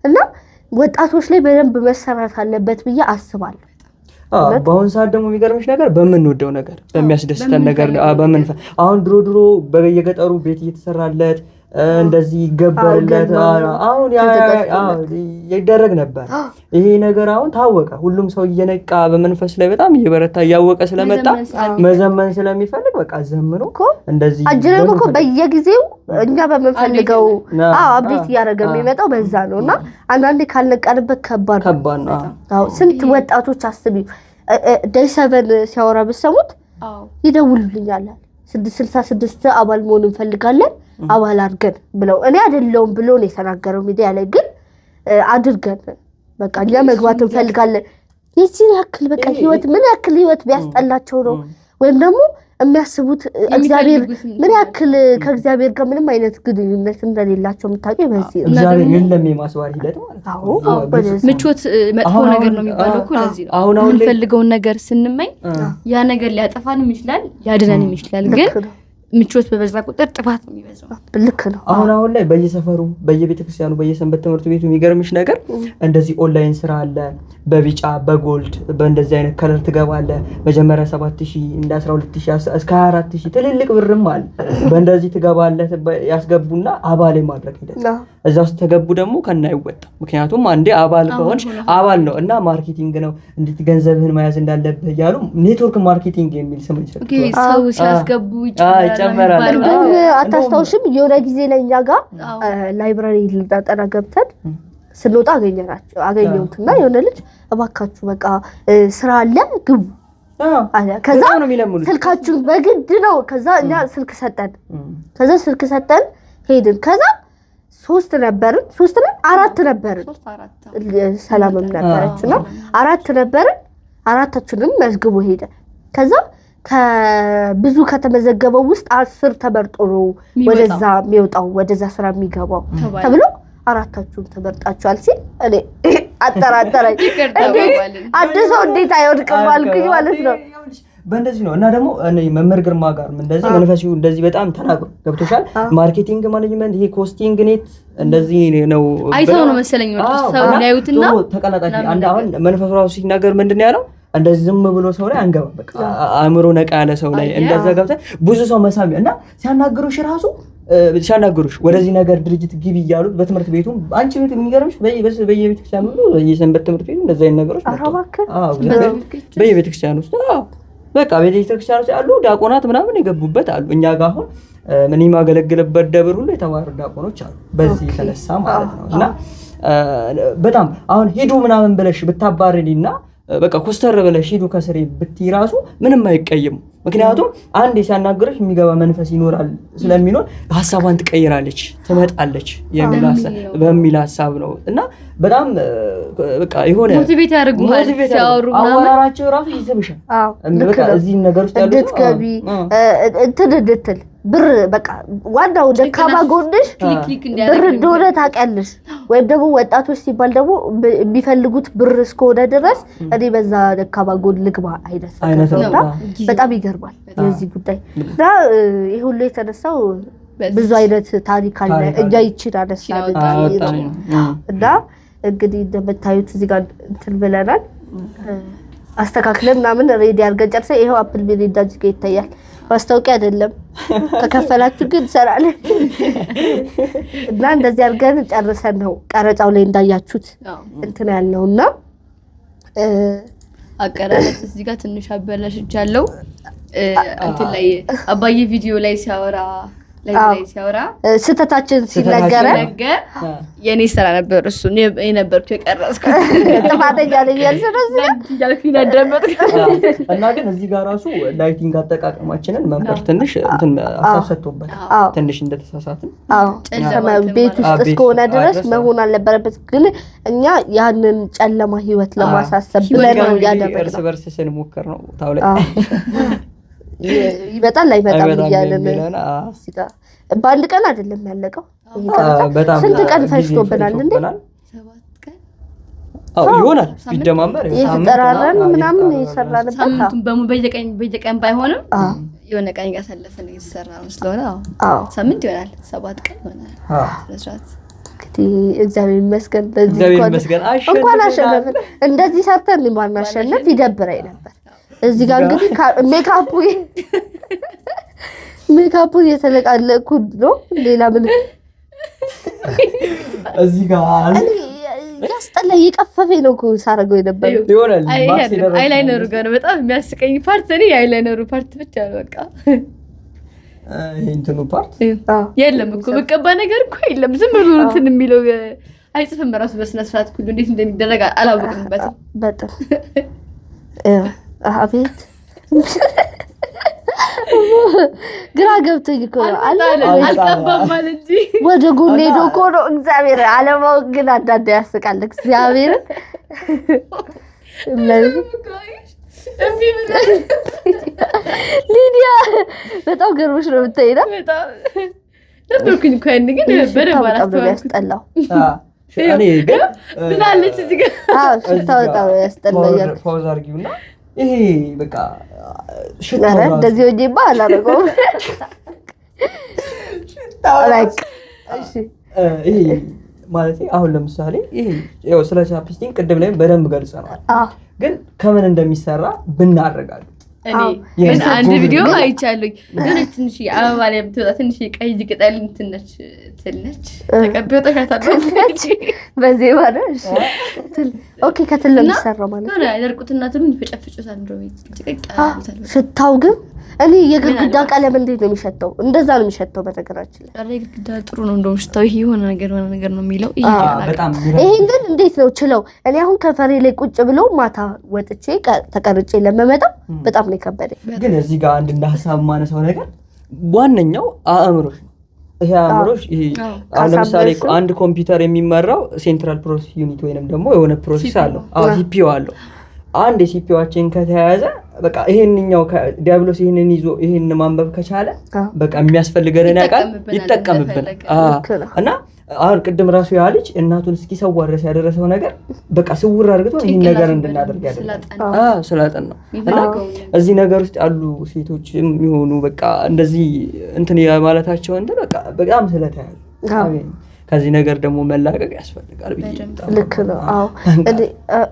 እና ወጣቶች ላይ በደንብ መሰራት አለበት ብዬ አስባለሁ። በአሁን ሰዓት ደግሞ የሚገርምሽ ነገር በምንወደው ነገር በሚያስደስተን ነገር አሁን ድሮ በየገጠሩ ቤት እየተሰራለት እንደዚህ ይገበርለት አሁን ይደረግ ነበር። ይሄ ነገር አሁን ታወቀ። ሁሉም ሰው እየነቃ በመንፈስ ላይ በጣም እየበረታ እያወቀ ስለመጣ መዘመን ስለሚፈልግ በቃ ዘምሮ እንደዚህ አጅሬው እኮ በየጊዜው እኛ በመፈልገው አፕዴት እያደረገ የሚመጣው በዛ ነውና አንዳንዴ ካልነቃንበት ከባድ ነው። ስንት ወጣቶች አስቢ ዴይ 7 ሲያወራ በሰሙት ይደውሉልኛል 666 አባል መሆን እንፈልጋለን አባል አድርገን ብለው እኔ አይደለሁም ብሎ ነው የተናገረው ሚዲያ ላይ። ግን አድርገን በቃ እኛ መግባት እንፈልጋለን። የዚህ ያክል በቃ ህይወት ምን ያክል ህይወት ቢያስጠላቸው ነው ወይም ደግሞ የሚያስቡት እግዚአብሔር ምን ያክል ከእግዚአብሔር ጋር ምንም አይነት ግንኙነት እንደሌላቸው የምታውቀው በዚህ ነው። እግዚአብሔር የለም የማስዋር ሂደት ማለት ነው። ምቾት መጥፎ ነገር ነው የሚባለው እኮ ለዚህ ነው። አሁን የምንፈልገውን ነገር ስንመኝ ያ ነገር ሊያጠፋንም ይችላል ሊያድነንም ይችላል። ግን ምቾት በበዛ ቁጥር ጥፋት ነው የሚበዛው። ልክ ነው። አሁን ላይ በየሰፈሩ በየቤተክርስቲያኑ በየሰንበት ትምህርት ቤቱ የሚገርምሽ ነገር እንደዚህ ኦንላይን ስራ አለ። በቢጫ በጎልድ በእንደዚህ አይነት ከለር ትገባለ። መጀመሪያ 7000 እንደ 12000 እስከ 24000 ትልልቅ ብርም አለ። በእንደዚህ ትገባለ ያስገቡና አባል ማድረግ ሂደት እዛ ውስጥ ተገቡ ደግሞ ከና ይወጣ። ምክንያቱም አንዴ አባል ከሆንሽ አባል ነው እና ማርኬቲንግ ነው እንዴት ገንዘብህን መያዝ እንዳለብህ እያሉ ኔትወርክ ማርኬቲንግ የሚል ስም ይሰጣሉ። ሰው ሲያስገቡ ይጨምራል። አታስታውሽም? የሆነ ጊዜ ላይ እኛ ጋር ላይብራሪ ልናጠና ገብተን ስንወጣ አገኘሁትና የሆነ ልጅ እባካችሁ በቃ ስራ አለ ግቡ አለ። ከዛ ስልካችሁን በግድ ነው። ከዛ እኛ ስልክ ሰጠን ሄድን። ከዛ 3 ነበርን 4 ነበርን። ሰላምም ነበረችና 4 ነበርን። 4ታችንም መዝግቦ ሄደ። ከዛ ከብዙ ከተመዘገበው ውስጥ 10 ተመርጦ ነው ወደዛ የሚወጣው ወደዛ ስራ የሚገባው ተብሎ 4ታችሁም ተመርጣችኋል ሲል እኔ አጠራጠረኝ። አንድ ሰው እንዴት አይወድቅም አልኩኝ ማለት ነው። በእንደዚህ ነው እና ደግሞ እኔ መምህር ግርማ ጋር እንደዚህ መንፈሲው እንደዚህ በጣም ተናግሮ ገብቶሻል። ማርኬቲንግ ማኔጅመንት ይሄ ኮስቲንግ ኔት እንደዚህ ነው አይተው ነው መሰለኝ ሰው ሊያዩትና ተቀላጣቂ አንድ አሁን መንፈሱ ራሱ ሲናገር ምንድን ነው ያለው? እንደዚህ ዝም ብሎ ሰው ላይ አንገባ በቃ አእምሮ ነቃ ያለ ሰው ላይ እንደዛ ገብተህ ብዙ ሰው መሳሚ እና ሲያናግሩሽ ወደዚህ ነገር ድርጅት ግቢ እያሉት በትምህርት ቤቱ አንቺ ቤት የሚገርምሽ በየቤተክርስቲያኑ በየሰንበት ትምህርት ቤቱ እንደዛ አይነት ነገሮች በየቤተክርስቲያኑ ውስጥ በቃ ቤተክርስቲያኑ ውስጥ ያሉ ዲያቆናት ምናምን የገቡበት አሉ። እኛ ጋር አሁን ምን የማገለግልበት ደብር ሁሉ የተማሩ ዲያቆኖች አሉ በዚህ የተነሳ ማለት ነው። እና በጣም አሁን ሂዱ ምናምን ብለሽ ብታባርሪና በቃ ኮስተር ብለሽ ሂዱ ከስሬ ብትይ ራሱ ምንም አይቀየም። ምክንያቱም አንዴ ሲያናግረሽ የሚገባ መንፈስ ይኖራል ስለሚኖር ሐሳቧን ትቀይራለች ትመጣለች በሚል ሐሳብ ነው። እና በጣም በቃ የሆነ ሞቲቬት ያደርጉሃል ሲያወሩ አወራራቸው ራሱ ይስብሻል። በቃ እዚህ ነገር ውስጥ ያለው እንድትገቢ እንድትል ብር በቃ ዋናው ደካማ ጎንሽ ብር እንደሆነ ታውቂያለሽ። ወይም ደግሞ ወጣቶች ሲባል ደግሞ የሚፈልጉት ብር እስከሆነ ድረስ እኔ በዛ ደካማ ጎን ልግባ አይነት ነው። በጣም ይገርማል የዚህ ጉዳይ እና ይሄ ሁሉ የተነሳው ብዙ አይነት ታሪክ አለ። እኛ ይችላል አነሳን እና እንግዲህ እንደምታዩት እዚህ ጋር እንትን ብለናል አስተካክለን ምናምን ሬዲ አድርገን ጨርሰን ይሄው አፕል ሚሪንዳ እዚህ ጋር ይታያል። ማስታወቂያ አይደለም ከከፈላችሁ ግን እንሰራለን እና እንደዚህ አድርገን ጨርሰን ነው ቀረጻው ላይ እንዳያችሁት እንትን ያልነውና አቀራረጽ እዚህ ጋር ትንሽ አበላሽቻለሁ። እንትን ላይ አባዬ ቪዲዮ ላይ ሲያወራ ስህተታችን ሲነገር የኔ ስራ ነበር እሱ የነበርኩት የቀረጽኩት ጥፋተኛ ነኝ ያልኩኝ አዳመጥኩ እና ግን እዚህ ጋር ራሱ ላይቲንግ አጠቃቀማችንን መምከር ትንሽ እንትን አሳብ ሰጥቶበት ትንሽ እንደተሳሳትን ቤት ውስጥ እስከሆነ ድረስ መሆን አልነበረበት። ግን እኛ ያንን ጨለማ ህይወት ለማሳሰብ ብለን ያደረግነው እርስ በርስ ስንሞክር ነው ታውለ ይመጣል ላይመጣም እያለን በአንድ ቀን አይደለም ያለቀው። ስንት ቀን ፈጅቶብናል እንዴ? 7 ቀን ይሆናል ቢደማመር የተጠራረን ምናምን የሰራንበት ሳምንቱን በየቀን ባይሆንም የሆነ ቀን ያሳለፈን እየሰራ ነው ስለሆነ ሳምንት ይሆናል 7 ቀን ይሆናል ስለዚህ እግዚአብሔር ይመስገን እንኳን አሸነፍን። እንደዚህ ሰርተን ማናሸነፍ ይደብረኝ ነበር። እዚህ ጋር እንግዲህ ሜካፑ የተለቃለኩ ነው። ሌላ ምን እዚህ ጋር ያስጠላ የቀፈፈኝ ነው እኮ ሳረገው የነበረው ይሆናል። አይላይነሩ ጋር ነው በጣም የሚያስቀኝ ፓርት እኔ የአይላይነሩ ፓርት ብቻ ነው። በቃ ይሄ እንትኑ ፓርት የለም እኮ በቀባ ነገር እኮ የለም። ዝም ብሎ እንትን የሚለው አይጽፍም ራሱ በስነ ስርዓት ሁሉ እንዴት እንደሚደረግ አላወቅንበትም። በጣም አቤት ግራ ገብቶኝ እኮ ነው አልቀባም ማለት እንጂ ወደ ጎን ሄዶ እኮ ነው። እግዚአብሔር አለማው ግን አንዳንዴ ያስቃል። እግዚአብሔር ሊዲያ በጣም ገርሞሽ ነው የምታይና ነበርኩኝ እኮ ያን ግን በደንብ ያስጠላው እኔ ግን ትላለች እዚህ ጋር ሽታው በጣም ያስጠላኛል። ፖዝ አድርጊውና ይሄ በቃ ኧረ እንደዚህ ወዲህማ አላደረገውም። ይሄ ማለት አሁን ለምሳሌ ይሄ ያው ስለ ቻፕስቲንግ ቅድም ላይ በደንብ ገልጸናል። ግን ከምን እንደሚሰራ ብናረጋግጥ እኔ አንድ ቪዲዮ አይቻለሁ። ግን ትንሽ አበባ ላይ የምትወጣ ትንሽ ቀይ ቅጠል ትንሽ ተቀበጠ ከተባለች በዚህ ማለት ኦኬ ከትል ለሚሰራው ማለት ነው። ያደርቁትና ትሉን ይፈጨፍጩታል እንደው ይጭቀቃል። ሽታው ግን እኔ የግድግዳ ቀለም እንዴት ነው የሚሸተው? እንደዛ ነው የሚሸተው። በነገራችን ላይ የግድግዳ ጥሩ ነው እንደው ሽታው ይሄ የሆነ ነገር ነው የሚለው። ይሄን ግን እንዴት ነው ችለው? እኔ አሁን ከፈሬ ላይ ቁጭ ብሎ ማታ ወጥቼ ተቀርጬ ለመመጣው በጣም ነው ከበደኝ። ግን እዚህ ጋር አንድ ሐሳብ ማነሳው ነገር ዋነኛው አእምሮሽ ነው። ይሄ አእምሮሽ ይሄ ለምሳሌ አንድ ኮምፒውተር የሚመራው ሴንትራል ፕሮሰስ ዩኒት ወይንም ደግሞ የሆነ ፕሮሰስ አለው። ሲፒዩ አለው። አንድ ሲፒዩአችን ከተያዘ በቃ ይሄንኛው ዲያብሎስ ይሄንን ይዞ ይሄን ማንበብ ከቻለ በቃ የሚያስፈልገንን ያውቃል ይጠቀምብናል። እና አሁን ቅድም ራሱ ያ ልጅ እናቱን እስኪሰዋ ድረስ ያደረሰው ነገር በቃ ስውር አድርግቶ ይሄን ነገር እንድናደርግ ያደርጋል። ስላጠን ነው። እና እዚህ ነገር ውስጥ ያሉ ሴቶች የሚሆኑ በቃ እንደዚህ እንትን ማለታቸው እንደ በቃ በጣም ስለተያዙ ከዚህ ነገር ደግሞ መላቀቅ ያስፈልጋል። ልክ ነው።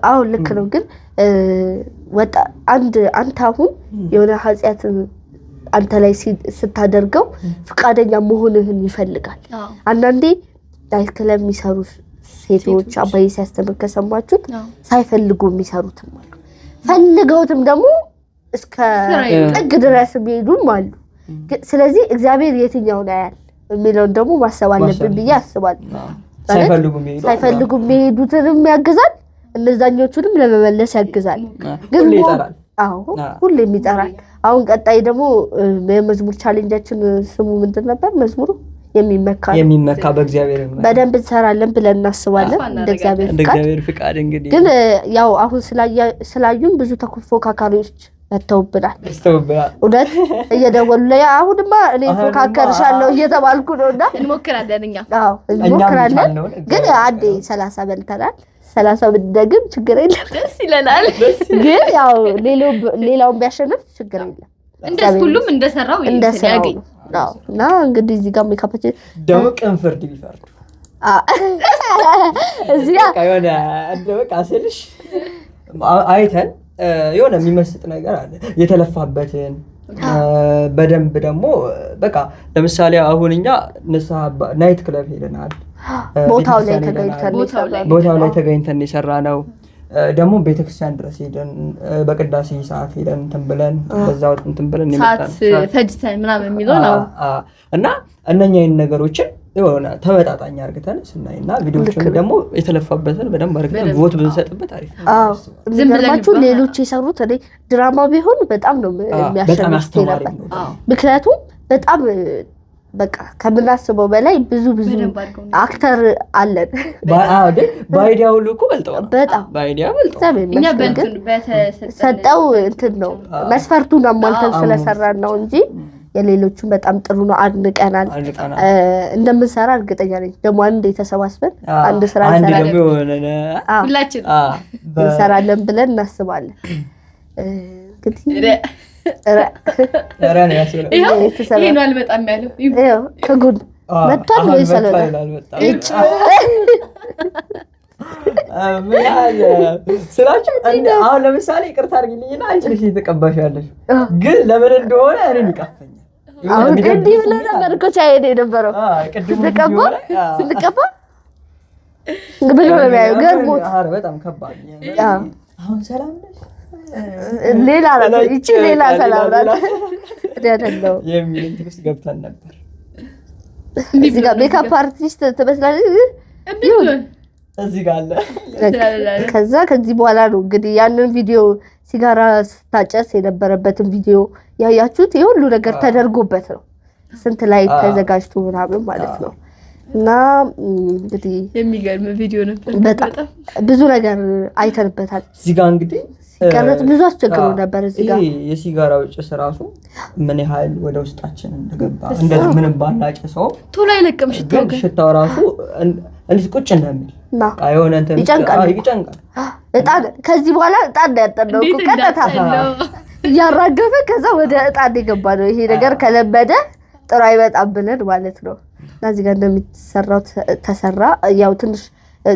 አዎ ልክ ነው። ግን ወጣ አንተ አሁን የሆነ ኃጢአት አንተ ላይ ስታደርገው ፍቃደኛ መሆንህን ይፈልጋል። አንዳንዴ ላይክ ለሚሰሩ ሴቶች አባዬ ሲያስተምር ከሰማችሁት ሳይፈልጉ የሚሰሩትም አሉ፣ ፈልገውትም ደግሞ እስከ ጥግ ድረስ የሚሄዱም አሉ። ስለዚህ እግዚአብሔር የትኛውን ያያል የሚለውን ደግሞ ማሰብ አለብን ብዬ አስባለሁ። ሳይፈልጉ የሚሄዱትንም ያግዛል፣ እነዛኞቹንም ለመመለስ ያግዛል። ግን ሁሌም ይጠራል። አሁን ቀጣይ ደግሞ የመዝሙር ቻሌንጃችን ስሙ ምንድን ነበር? መዝሙሩ የሚመካ በእግዚአብሔር በደንብ እንሰራለን ብለን እናስባለን። እንደ እግዚአብሔር ፍቃድ እንግዲህ ግን ያው አሁን ስላዩን ብዙ ተፎካካሪዎች መተውብናል። እውነት እየደወሉ ላይ አሁንማ እኔ ፎካከርሻለሁ እየተባልኩ ነውና እንሞክራለን። እንሞክራለን። ግን አንዴ 30 በልተናል። 30 ብንደግም ችግር የለም፣ ደስ ይለናል። ግን ያው ሌላውን ቢያሸንፍ ችግር የለም። ሁሉም እንደሰራው ያገኝ እና እንግዲህ እዚህ ጋር ሜካፕ ደግሞ ቅን ፍርድ ቢፈርዱ እዚህ ጋር የሆነ በቃ ስልሽ አይተን የሆነ የሚመስጥ ነገር አለ የተለፋበትን በደንብ ደግሞ በቃ ለምሳሌ አሁን እኛ ንስሐ ናይት ክለብ ሄደናል። ቦታው ላይ ተገኝተን የሰራነው ደግሞ ቤተክርስቲያን ድረስ ሄደን በቅዳሴ ሰዓት ሄደን እንትን ብለን በዛው እንትን ብለን ሰዓት ፈጅተን ምናምን የሚለው ነው። እና እነኛ ነገሮችን የሆነ ተመጣጣኝ አድርገን ስናይና ቪዲዮዎችን ደግሞ የተለፋበትን በደንብ አድርገን ቮት ብንሰጥበት አሪፍ ነው። ዝም ብላችሁ ሌሎች የሰሩት እኔ ድራማ ቢሆን በጣም ነው የሚያሸንፍ ነበር። ምክንያቱም በጣም በቃ ከምናስበው በላይ ብዙ አክተር አለን። በአይዲያ ሁሉ እኮ በልጠዋል። በጣም በአይዲያ በልጠዋል። እኛ ሰጠው እንትን ነው መስፈርቱን አሟልተን ስለሰራን ነው እንጂ የሌሎቹን በጣም ጥሩ ነው። አድንቀናል። እንደምንሰራ እርግጠኛ ነኝ። ደግሞ አንድ የተሰባስበን አንድ ስራ እንሰራለን ብለን እናስባለን። እንግዲህ ይሄ ነው አልመጣም ያለው ከጉድ መጥቷል ወይ ስላችሁ አሁን ለምሳሌ ይቅርታ አድርጊልኝና አንቺ ልጅ እየተቀባሽ ያለሽ ግን ለምን እንደሆነ እኔን ይቀፈኛል። አሁን እንዲህ ብለህ ነበር እኮ ቻይኔ የነበረው ስንቀባ ብሎ ነው የሚያየው። ገርሞት በጣም ከባድ አሁን ሰላም ነሽ ሌላ ይቺ ሌላ ሰላም ናት አይደለም የሚል ትክስ ገብተን ነበር። እዚህ ጋር ሜካፕ አርቲስት ትመስላለች እዚህ ጋር አለ። ከዛ ከዚህ በኋላ ነው እንግዲህ ያንን ቪዲዮ ሲጋራ ስታጨስ የነበረበትን ቪዲዮ ያያችሁት የሁሉ ነገር ተደርጎበት ነው። ስንት ላይ ተዘጋጅቶ ምናምን ማለት ነው። እና እንግዲህ የሚገርም ቪዲዮ ነበር። በጣም ብዙ ነገር አይተንበታል። እዚህ ጋር እንግዲህ ቀረጥ ብዙ አስቸግሮ ነበር። እዚህ ጋር የሲጋራው ጭስ ራሱ ምን ያህል ወደ ውስጣችን እንደገባ እንደዚህ ምንም ባናጨሰው ቶሎ አይለቅም ሽታው ራሱ እንዴት ቁጭ እንደሚል አይሆነ እንትን ይጨንቃል። እጣን ከዚህ በኋላ እጣን ያጠነው ቀጥታ እያራገፈ ከዛ ወደ እጣን የገባ ነው። ይሄ ነገር ከለመደ ጥሩ አይመጣም ብለን ማለት ነው። እና እዚህ ጋር እንደሚሰራው ተሰራ። ያው ትንሽ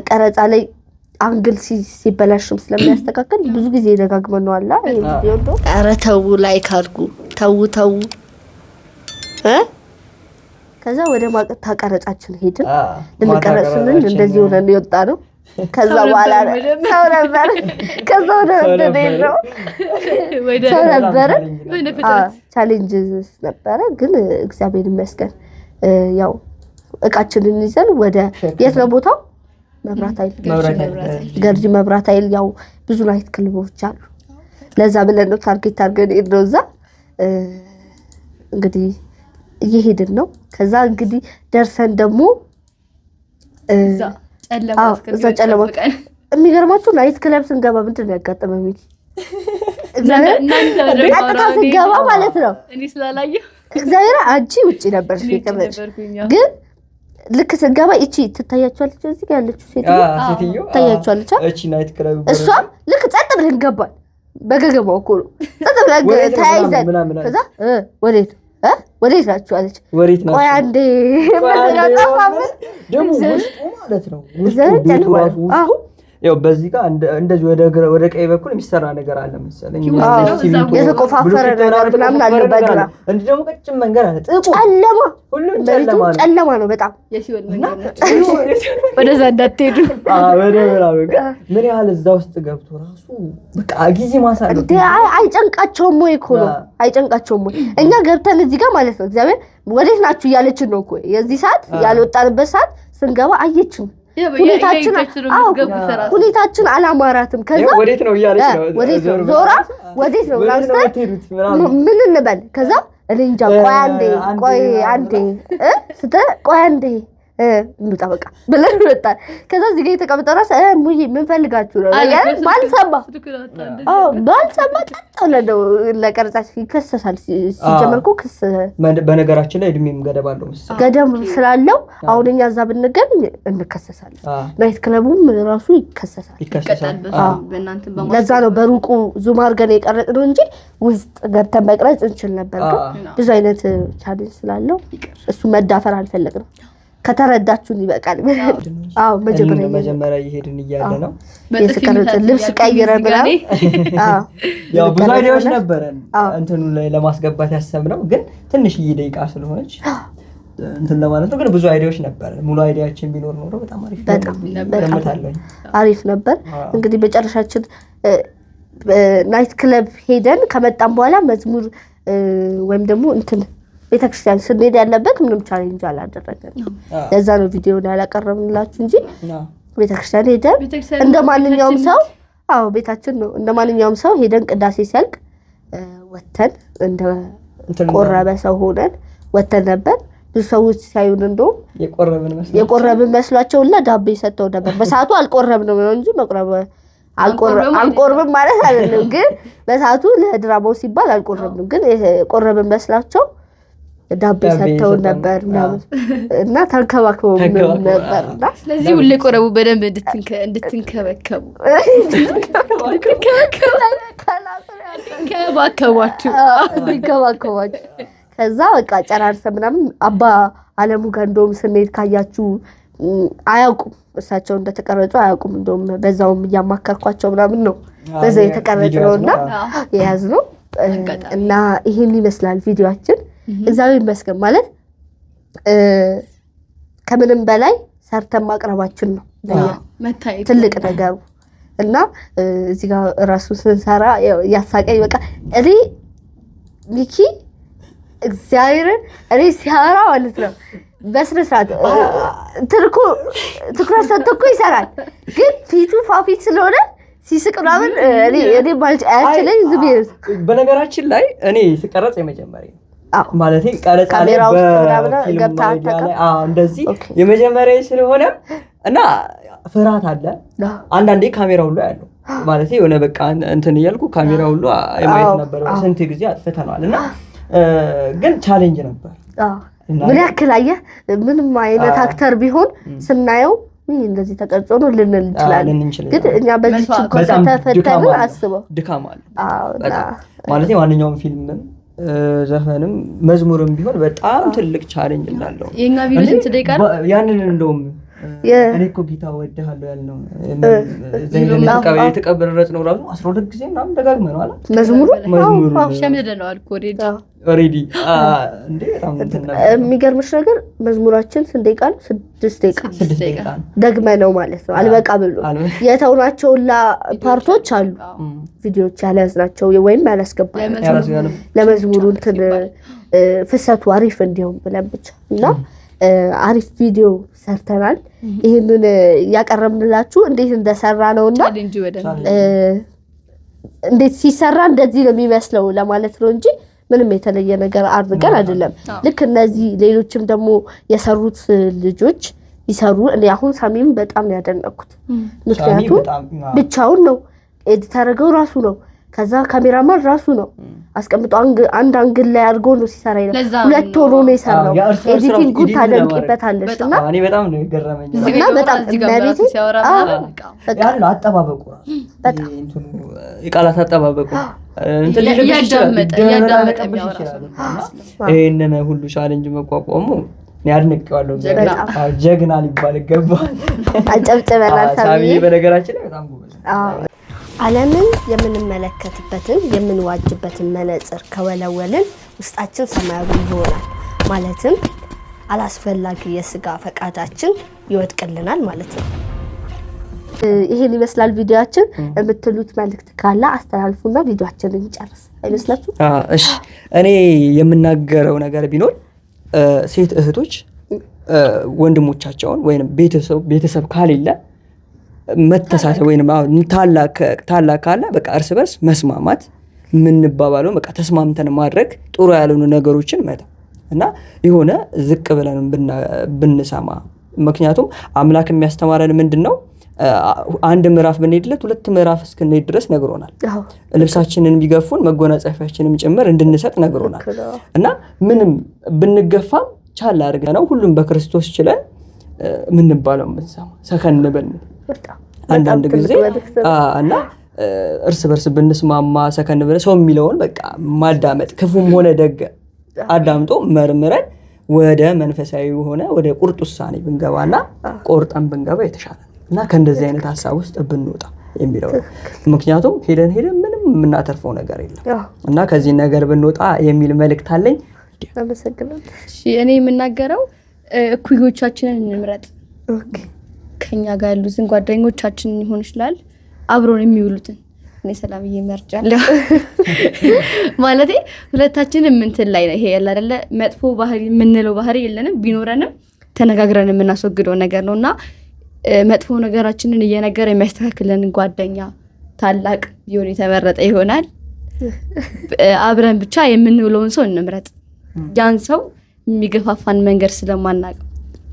ቀረጻ ላይ አንግል ሲበላሽም ስለሚያስተካክል ብዙ ጊዜ ደጋግመነዋል። ይሄ ቪዲዮ ነው። ኧረ ተው ላይክ አድርጉ። ተው ከዛ ወደ ማቀታ ቀረጻችን ሄድን። ልንቀረጽ ስንል እንደዚህ ሆነን የወጣ ነው። ከዛ በኋላ ሰው ነበር። ከዛ ወደ ነው ሰው ነበር። ቻሌንጅ ነበረ ግን እግዚአብሔር ይመስገን ያው እቃችንን ይዘን ወደ የት ነው ቦታው? መብራት ኃይል ገርጂ መብራት ኃይል። ያው ብዙ ናይት ክለቦች አሉ። ለዛ ብለን ነው ታርጌት አድርገን ሄድነው። እዛ እንግዲህ እየሄድን ነው። ከዛ እንግዲህ ደርሰን ደግሞ እዛ ጨለማ የሚገርማችሁ ናይት ክለብ ስንገባ ምንድን ነው ያጋጠመኝ? ቀጥታ ስንገባ ማለት ነው እኔ ስላላየሁ እግዚአብሔር አንቺ ውጪ ነበርሽ የቀመጥሽ ግን ልክ ስንገባ እቺ ትታያችኋለች። እዚህ ጋር ያለችው ሴትዮ ትታያችኋለች። እሷ ልክ ጸጥ ብለን ገባን። በገገማው እኮ ነው ጸጥ ብለን ተያይዘን ከዛ ወዴት ናችሁ አለች። ቆይ አንዴ ደግሞ ውስጡ ማለት ነው ቤቱ ራሱ ውስጡ ያው በዚህ ጋር እንደዚህ ወደ ቀኝ በኩል የሚሰራ ነገር አለ መሰለኝ። የተቆፋፈረ ነገር ምናምን አለ በግራ እንዴ ደግሞ ቀጭን መንገድ አለ። ጨለማ ሁሉም ጨለማ ነው በጣም የሲወል መንገድ ነው። ወደዛ እንዳትሄዱ። ምን ያህል እዛ ውስጥ ገብቶ ራሱ በቃ ጊዜ ማሳለፍ አይጨንቃቸውም ወይ እኮ ነው አይጨንቃቸውም ወይ? እኛ ገብተን እዚህ ጋር ማለት ነው እግዚአብሔር ወዴት ናችሁ እያለችን ነው እኮ የዚህ ሰዓት ያልወጣንበት ሰዓት ስንገባ አየችን። ሁኔታችን አላማራትም። ከዛ ወዴት ነው እያለች ነው ዞራ ወዴት ነው ምን እንበል? ከዛ እኔ እንጃ ቆይ አንዴ እንውጣ በቃ ብለን ወጣን። ከዛ እዚህ ጋር የተቀመጠው ራስ ሙይ ምን ፈልጋችሁ ነው ባልሰማ ጠጣለ ነው ለቀረጻች ይከሰሳል። ሲጀመር እኮ ክስ በነገራችን ላይ እድሜም ገደብ አለው መሰለኝ። ገደብ ስላለው አሁን እኛ እዛ ብንገኝ እንከሰሳለን። ናይት ክለቡም ራሱ ይከሰሳል። ለዛ ነው በሩቁ ዙም አድርገን የቀረጽነው እንጂ ውስጥ ገብተን መቅረጽ እንችል ነበር። ግን ብዙ አይነት ቻሌንጅ ስላለው እሱ መዳፈር አልፈለግንም። ከተረዳችሁን ይበቃል። አዎ መጀመሪያ እየሄድን እያለ ነው የተቀረጸ ልብስ ቀይረን ምናምን ያው ብዙ አይዲያዎች ነበረን እንትኑ ላይ ለማስገባት ያሰብነው ግን ትንሽዬ ደቂቃ ስለሆነች እንትን ለማለት ነው። ግን ብዙ አይዲያዎች ነበረን። ሙሉ አይዲያችን ቢኖር ኖሮ በጣም አሪፍ ነበር። እንግዲህ መጨረሻችን ናይት ክለብ ሄደን ከመጣን በኋላ መዝሙር ወይም ደግሞ እንትን ቤተክርስቲያን ስንሄድ ያለበት ምንም ቻሌንጅ አላደረገንም። ለዛ ነው ቪዲዮውን ያላቀረብንላችሁ እንጂ ቤተክርስቲያን ሄደን እንደማንኛውም ሰው ቤታችን ነው እንደማንኛውም ሰው ሄደን ቅዳሴ ሲያልቅ ወተን እንደ ቆረበ ሰው ሆነን ወተን ነበር። ብዙ ሰዎች ሲያዩን እንደውም የቆረብን መስሏቸውና ዳቦ ሰጥተው ነበር። በሰዓቱ አልቆረብንም ነው እንጂ መቆረብ አልቆርብም ማለት አይደለም። ግን በሰዓቱ ለድራማው ሲባል አልቆረብንም። ግን የቆረብን መስላቸው ዳቦ ሰጥተው ነበር እና ተንከባክበው ነበርና ስለዚህ ሁሌ ቆረቡ በደንብ እንድትንከባከቡ ከዛ በቃ ጨራርሰን ምናምን አባ አለሙ ጋር እንደውም ስንሄድ ካያችሁ አያውቁም። እሳቸው እንደተቀረጹ አያውቁም። እንደውም በዛውም እያማከርኳቸው ምናምን ነው በዛ የተቀረጽነውና የያዝነው እና ይሄን ይመስላል ቪዲዮአችን። እግዚአብሔር ይመስገን ማለት ከምንም በላይ ሰርተን ማቅረባችን ነው ትልቅ ነገሩ። እና እዚህ ጋር ራሱ ስንሰራ ያሳቀኝ በቃ እኔ ሚኪ እግዚአብሔርን እኔ ሲያወራ ማለት ነው በስነ ስርዓት ትኩረት ሰጥቶ እኮ ይሰራል። ግን ፊቱ ፋፊት ስለሆነ ሲስቅ ምናምን እኔ ማለት አያችለኝ ዝም ይል። በነገራችን ላይ እኔ ስቀረጽ የመጀመሪያ ማለት ቀረጻ ላይ በፊልም ላይ እንደዚህ የመጀመሪያ ስለሆነ እና ፍርሃት አለ። አንዳንዴ ካሜራ ሁሉ ያለው ማለት የሆነ በቃ እንትን እያልኩ ካሜራ ሁሉ የማየት ነበር። ስንት ጊዜ አጥፍተናል እና ግን ቻሌንጅ ነበር። ምን ያክል አየህ፣ ምንም አይነት አክተር ቢሆን ስናየው እንደዚህ ተቀርጾ ነው ልንል እንችላለን። ግን እኛ በዚህ ችግር ተፈተንን አስበው ድካም አለ ማለት ማንኛውም ፊልምም ዘፈንም መዝሙርም ቢሆን በጣም ትልቅ ቻሌንጅ እንዳለው የኛ ቪዲዮ ስንት ደቂቃ ነው? ያንን እንደውም እኔ እኮ ጌታ ወድሃለሁ ያልነው የተቀበረረጽ ነው ራሱ 12 ጊዜ ምናምን ደጋግመን አለ መዝሙሩ ሸምደነው አልኩ ኦሬዲ እንዴ በጣም የሚገርምሽ ነገር መዝሙራችን ስንት ደቂቃ ነው? 6 ደቂቃ ደግመነው ማለት ነው። አልበቃ ብሎ የተውናቸው ፓርቶች አሉ ቪዲዮዎች ያላዝናቸው ወይም ያላስገባናቸው ለመዝሙሩ እንትን ፍሰቱ አሪፍ እንዲሆን ብለን ብቻ እና አሪፍ ቪዲዮ ሰርተናል። ይሄንን ያቀረብንላችሁ እንዴት እንደሰራ ነውና እንዴት ሲሰራ እንደዚህ ነው የሚመስለው ለማለት ነው እንጂ ምንም የተለየ ነገር አድርገን አይደለም። ልክ እነዚህ ሌሎችም ደግሞ የሰሩት ልጆች ይሰሩ። እኔ አሁን ሳሚም በጣም ያደነኩት ምክንያቱም ብቻውን ነው ኤዲት አድርገው ራሱ ነው። ከዛ ካሜራማን ራሱ ነው አስቀምጦ አንድ አንግል ላይ አድርጎ ነው ሲሰራ ይላል። ሁለት ሆኖ ነው የሰራው። ኤዲቲንግ ጉድ ታደንቂበታለሽ እና እኔ በጣም ነው የገረመኝ እና በጣም እንደቤት ያለው አጠባበቁ በጣም እንትኑ የቃላት አጠባበቁ እንትን ያዳመጠ የሚያወራ ይሄንን ሁሉ ቻሌንጅ መቋቋሙ እኔ አድንቄዋለሁ። ጀግና ሊባል ይገባል። አጨብጭበናል። ሳሚ በነገራችን ላይ በጣም ጎበዝ። ዓለምን የምንመለከትበትን የምንዋጅበትን መነጽር ከወለወልን ውስጣችን ሰማያዊ ይሆናል። ማለትም አላስፈላጊ የስጋ ፈቃዳችን ይወድቅልናል ማለት ነው። ይሄን ይመስላል ቪዲዮአችን። የምትሉት መልእክት ካለ አስተላልፉና ቪዲዮአችንን እንጨርስ። አይመስላችሁ? እሺ እኔ የምናገረው ነገር ቢኖር ሴት እህቶች ወንድሞቻቸውን ወይንም ቤተሰብ ካሌለ መተሳሰብ ወይንም ታላቅ ካለ በቃ እርስ በርስ መስማማት የምንባባለው በቃ ተስማምተን ማድረግ ጥሩ ያልሆኑ ነገሮችን መተው እና የሆነ ዝቅ ብለን ብንሰማ። ምክንያቱም አምላክ የሚያስተማረን ምንድነው? አንድ ምዕራፍ ብንሄድለት 2 ምዕራፍ እስክንሄድ ድረስ ነግሮናል። ልብሳችንን ቢገፉን መጎናጸፊያችንን ጭምር እንድንሰጥ ነግሮናል። እና ምንም ብንገፋም ቻል አድርገነው ሁሉም በክርስቶስ ችለን ምንባለው ምንሰማ ሰከን ብለን አንዳንድ ጊዜ እና እርስ በርስ ብንስማማ ሰከን ብለን ሰው የሚለውን በቃ ማዳመጥ ክፉም ሆነ ደግ አዳምጦ መርምረን ወደ መንፈሳዊ ሆነ ወደ ቁርጥ ውሳኔ ብንገባና ቆርጠን ብንገባ የተሻለ እና ከእንደዚህ አይነት ሀሳብ ውስጥ ብንወጣ የሚለው ነው። ምክንያቱም ሄደን ምንም የምናተርፈው ነገር የለም እና ከዚህ ነገር ብንወጣ የሚል መልእክት አለኝ። አመሰግናለሁ። እኔ የምናገረው እኩዮቻችንን እንምረጥ። ከኛ ጋር ያሉትን ጓደኞቻችንን ሊሆን ይችላል አብሮን የሚውሉትን እኔ ሰላምዬ መርጫለሁ ማለት ሁለታችንም እንትን ላይ ነው። ይሄ ያለ አይደለ መጥፎ ባህሪ የምንለው ባህሪ የለንም። ቢኖረንም ተነጋግረን የምናስወግደው ነገር ነውና መጥፎ ነገራችንን እየነገረ የሚያስተካክለን ጓደኛ ታላቅ ቢሆን የተመረጠ ይሆናል። አብረን ብቻ የምንውለውን ሰው እንምረጥ። ያን ሰው የሚገፋፋን መንገድ ስለማናውቅ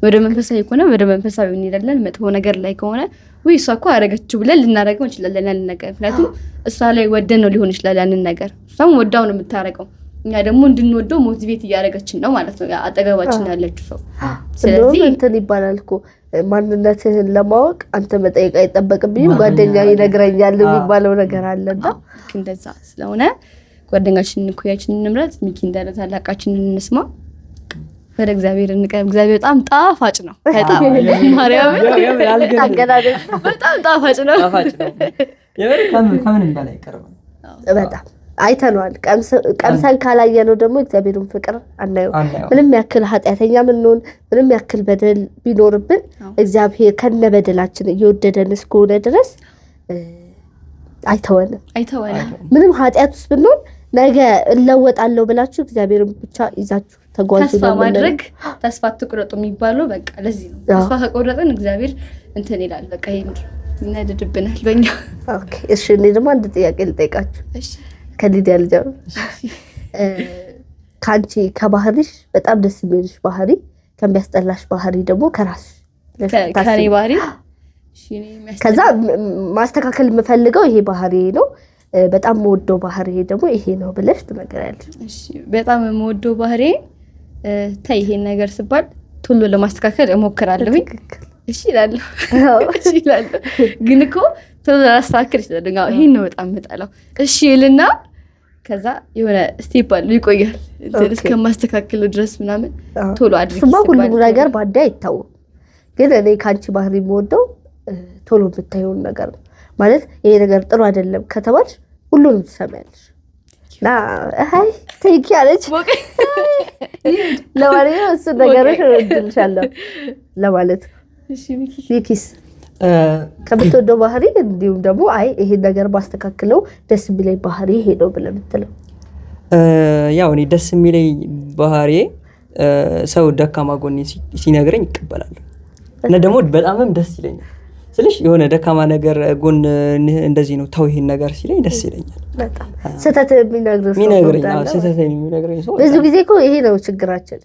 ወደ መንፈሳዊ ከሆነ ወደ መንፈሳዊ እንሄዳለን። መጥፎ ነገር ላይ ከሆነ ወይ እሷ እኮ አደረገችው ብለን ልናደርገው እንችላለን ያንን ነገር። ምክንያቱም እሷ ላይ ወደን ነው ሊሆን ይችላል ያንን ነገር። እሷም ወዳው ነው የምታረቀው፣ እኛ ደግሞ እንድንወደው ሞቲቬት እያደረገችን ነው ማለት ነው አጠገባችን ያለችው ሰው። ስለዚህ እንትን ይባላል እኮ ማንነትህን ለማወቅ አንተ መጠየቅ አይጠበቅብኝም ጓደኛ ይነግረኛል የሚባለው ነገር አለና እንደዛ ስለሆነ ጓደኛችንን እኩያችንን እንምረጥ። ሚኪ እንዳለ ታላቃችንን እንስማ። ወደ እግዚአብሔር እንቀርብ። እግዚአብሔር በጣም ጣፋጭ ነው። በጣም ማርያም አገናደሽ በጣም ጣፋጭ ነው። የበር ከምንም በላይ ቀርበ በጣም አይተነዋል። ቀምሰን ካላየነው ደግሞ እግዚአብሔርን ፍቅር አናየው። ምንም ያክል ኃጢአተኛ ምንሆን ምንም ያክል በደል ቢኖርብን እግዚአብሔር ከነበደላችን እየወደደን እስከሆነ ድረስ አይተወንም። ምንም ኃጢአት ውስጥ ብንሆን ነገ እለወጣለሁ ብላችሁ እግዚአብሔርን ብቻ ይዛችሁ ተጓዙ። ተስፋ ማድረግ ተስፋ አትቁረጡ የሚባለው በቃ ለዚህ ነው። ተስፋ ከቆረጥን እግዚአብሔር እንትን ይላል። በቃ ይሄ ይነድድብናል በእኛ። ኦኬ እሺ። እኔ ደግሞ አንድ ጥያቄ ልጠይቃችሁ። እሺ ከሊዲያ ልጀምር። ከአንቺ ከባህሪሽ በጣም ደስ የሚልሽ ባህሪ፣ ከሚያስጠላሽ ባህሪ ደግሞ ከራስሽ ከኔ ባህሪ ከዛ ማስተካከል የምፈልገው ይሄ ባህሪ ነው፣ በጣም የምወደው ባህሪ ደግሞ ይሄ ነው ብለሽ ትነግራለሽ። እሺ በጣም የምወደው ባህሪ ታይ ይሄን ነገር ስባል ቶሎ ለማስተካከል እሞክራለሁኝ። እሺ እላለሁ እሺ እላለሁ፣ ግን እኮ ቶሎ ላስተካክል ይችላል። ይሄን ነው በጣም የምጠላው። እሺ እልና ከዛ የሆነ ስቴፕ አለ ይቆያል እስከማስተካከለው ድረስ ምናምን ቶሎ አድርጊ። ስማ ሁሉም ነገር ባዳ አይታወቅም፣ ግን እኔ ካንቺ ባህሪ የምወደው ቶሎ የምታየውን ነገር ነው። ማለት ይሄ ነገር ጥሩ አይደለም ከተባልሽ ሁሉንም ትሰሚያለሽ። ና አይ ተይቂ አለች ለማንኛውም እሱ ነገሮች እወድልሻለሁ ለማለት። እሺ ሚኪስ ከምትወደው ባህሪ እንዲሁም ደግሞ አይ ይሄ ነገር ባስተካክለው ደስ የሚለኝ ባህሪ ይሄ ነው ብለህ የምትለው? ያው እኔ ደስ የሚለኝ ባህሪ ሰው ደካማ ጎኔ ሲነግረኝ ይቀበላለሁ እና ደግሞ በጣምም ደስ ይለኛል። ስለሽ የሆነ ደካማ ነገር ጎን እንደዚህ ነው ተው ይሄን ነገር ሲለኝ ደስ ይለኛል። በጣም ስህተት የሚነግረኝ ሰው ብዙ ጊዜ እኮ ይሄ ነው ችግራችን።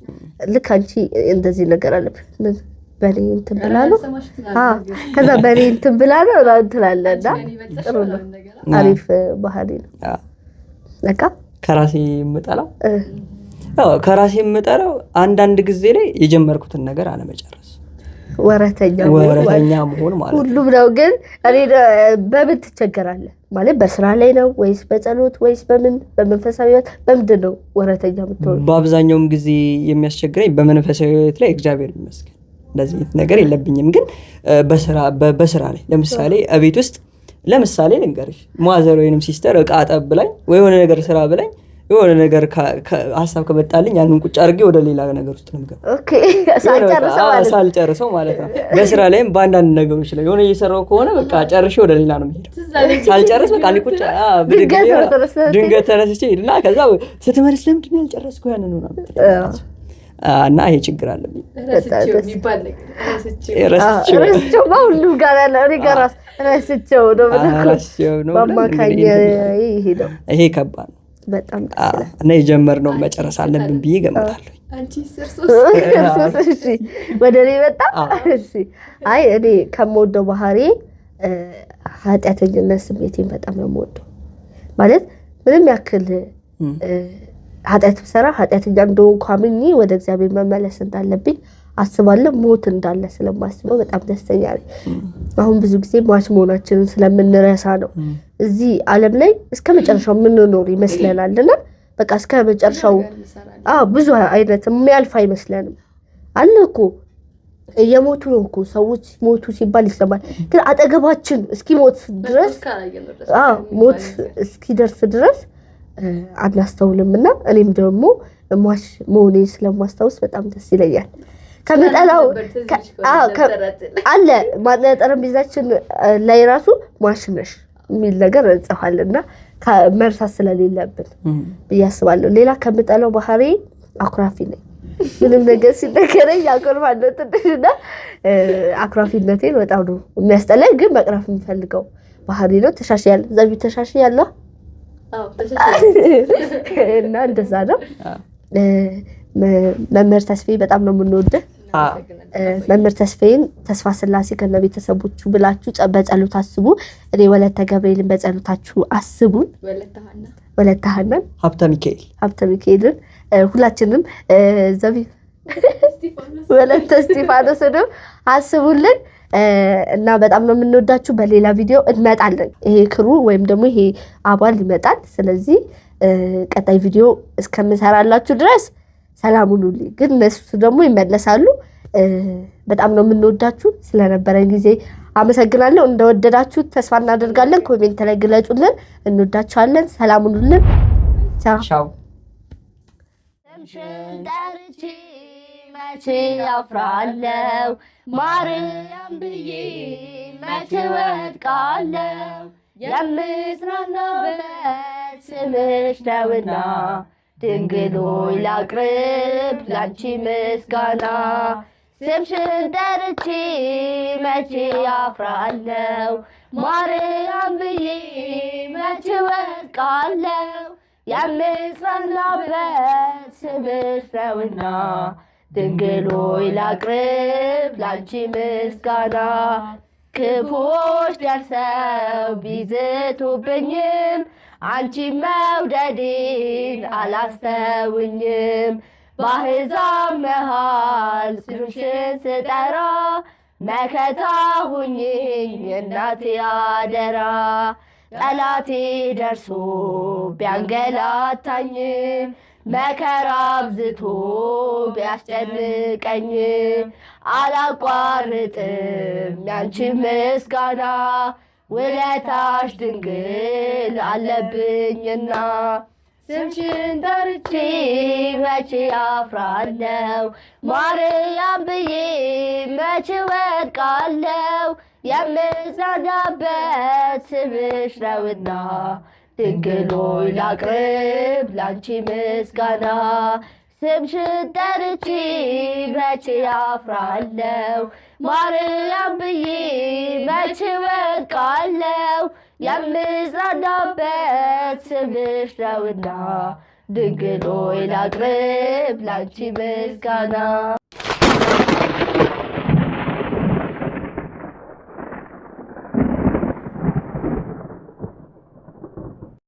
ልክ አንቺ እንደዚህ ነገር አለብህ በኔ እንትን ብላ ነው ከዛ በኔ እንትን ብላ ነው እንትላለና ጥሩ ነው። አሪፍ ባህሪ ነው። በቃ ከራሴ የምጠላው ከራሴ የምጠላው አንዳንድ ጊዜ ላይ የጀመርኩትን ነገር አለመጨረስ፣ ወረተኛ መሆን ማለት ሁሉም ነው። ግን እኔ በምን ትቸገራለህ ማለት በስራ ላይ ነው ወይስ በጸሎት ወይስ በመንፈሳዊ ህይወት በምንድን ነው ወረተኛ የምትሆነው? በአብዛኛውም ጊዜ የሚያስቸግረኝ በመንፈሳዊ ህይወት ላይ እግዚአብሔር ይመስገን እንደዚህ ነገር የለብኝም። ግን በስራ ላይ ለምሳሌ እቤት ውስጥ ለምሳሌ ልንገርሽ ማዘር ወይንም ሲስተር እቃ አጠብ ብላኝ ወይ የሆነ ነገር ስራ ብላኝ የሆነ ነገር ሀሳብ ከመጣልኝ ያንን ቁጭ አድርጌ ወደ ሌላ ነገር ውስጥ ነው የምገባው። ኦኬ ሳልጨርሰው ማለት ነው። በስራ ላይም በአንዳንድ ነገሮች ላይ የሆነ እየሰራው ከሆነ በቃ ጨርሼ ወደ ሌላ ነው የምሄደው። ሳልጨርስ በቃ ቁጭ ድንገት ተነስቼ ሄድና ከዛ ስትመልስ ለምንድን ነው ያልጨረስኩት ያንን ነው እና ይሄ ችግር አለብኝ። ረስቼው ሁሉም ጋር ያለ እኔ ጋር ረስቼው ነው በአማካኝ ይሄ ከባድ ነው በጣም እና የጀመርነው መጨረስ አለብን ብዬ ገምታለሁ። ወደ እኔ መጣ። አይ እኔ ከምወደው ባህሪ ኃጢአተኝነት ስሜቴን በጣም ነው የምወደው። ማለት ምንም ያክል ኃጢአት ብሰራ ኃጢአተኛ እንደሆንኩ አምኜ ወደ እግዚአብሔር መመለስ እንዳለብኝ አስባለሁ። ሞት እንዳለ ስለማስበው በጣም ደስተኛ ነኝ። አሁን ብዙ ጊዜ ሟች መሆናችንን ስለምንረሳ ነው እዚህ ዓለም ላይ እስከ መጨረሻው የምንኖር ይመስለናልና በቃ እስከ መጨረሻው ብዙ አይነት የሚያልፍ አይመስለንም። አለ እኮ የሞቱ ነው እኮ ሰዎች ሞቱ ሲባል ይሰማል፣ ግን አጠገባችን እስኪሞት ድረስ ሞት እስኪደርስ ድረስ አናስተውልምና እኔም ደግሞ ሟች መሆኔ ስለማስታውስ በጣም ደስ ይለኛል። ከምጠላው አለ ጠረጴዛችን ላይ ራሱ ሟች ነሽ የሚል ነገር እንጽፋልና መርሳት ስለሌለብን ብዬ አስባለሁ። ሌላ ከምጠላው ባህሪ አኩራፊ ነኝ። ምንም ነገር ሲነገረኝ አኮርፋለሁ ትንሽና አኩራፊነቴን በጣም ነው የሚያስጠላኝ፣ ግን መቅረፍ የምፈልገው ባህሪ ነው። ተሻሽያለሁ ዘቢ ተሻሽያለሁ እና እንደዛ ነው። መምህር ተስፋዬ በጣም ነው የምንወደው። መምህር ተስፋዬን ተስፋ ስላሴ ከነ ቤተሰቦቹ ብላችሁ በጸሎት አስቡ። እኔ ወለተ ገብርኤልን በጸሎታችሁ አስቡን። ወለተ ሐናን ሀብተ ሚካኤልን ሁላችንም ዘቢ ወለተ እስጢፋኖስንም አስቡልን እና በጣም ነው የምንወዳችሁ። በሌላ ቪዲዮ እንመጣለን። ይሄ ክሩ ወይም ደግሞ ይሄ አባል ይመጣል። ስለዚህ ቀጣይ ቪዲዮ እስከምሰራላችሁ ድረስ ሰላም ሁኑልኝ። ግን እነሱ ደግሞ ይመለሳሉ። በጣም ነው የምንወዳችሁ። ስለነበረን ጊዜ አመሰግናለሁ። እንደወደዳችሁ ተስፋ እናደርጋለን። ኮሜንት ላይ ግለጹልን። እንወዳችኋለን። ሰላም ሁኑልን። ቻው። ሽንጠርቺ መቼ አፍራለሁ ማርያም ብዬ መቼ ወድቃለሁ። የምጽናናበት ስምሽ ነውና ድንግል ሆይ ላቅርብ ላንቺ ምስጋና። ስምሽን ጠርቼ መቼ አፍራለሁ ማርያም ብዬ መቼ ወድቃለሁ የምጽናናበት ስምሽ ነውና ድንግል ሆይ ላቅርብ ላንቺ ምስጋና ክፉዎች ደርሰው ቢዝቱብኝም አንቺ መውደዴን አላስተውኝም በአሕዛብ መሃል ስምሽን ስጠራ መከታ ሁኚኝ እናቴ አደራ ጠላቴ ደርሶ ቢያንገላታኝም መከራ አብዝቶ ቢያስጨንቀኝ አላቋርጥም ያንቺ ምስጋና ውለታሽ ድንግል አለብኝና ስምሽን ጠርቼ መቼ አፍራለሁ ማርያም ብዬ መቼ ወድቃለሁ የምጽናናበት ስምሽ ነውና ድንግል ሆይ ላቅርብ ላንቺ ምስጋና ስምሽን ጠርቼ መቼ አፍራለሁ ማርያም ብዬ መቼ ወድቃለሁ የምጽናናበት ስምሽ ነውና ድንግል ሆይ ላቅርብ ላንቺ ምስጋና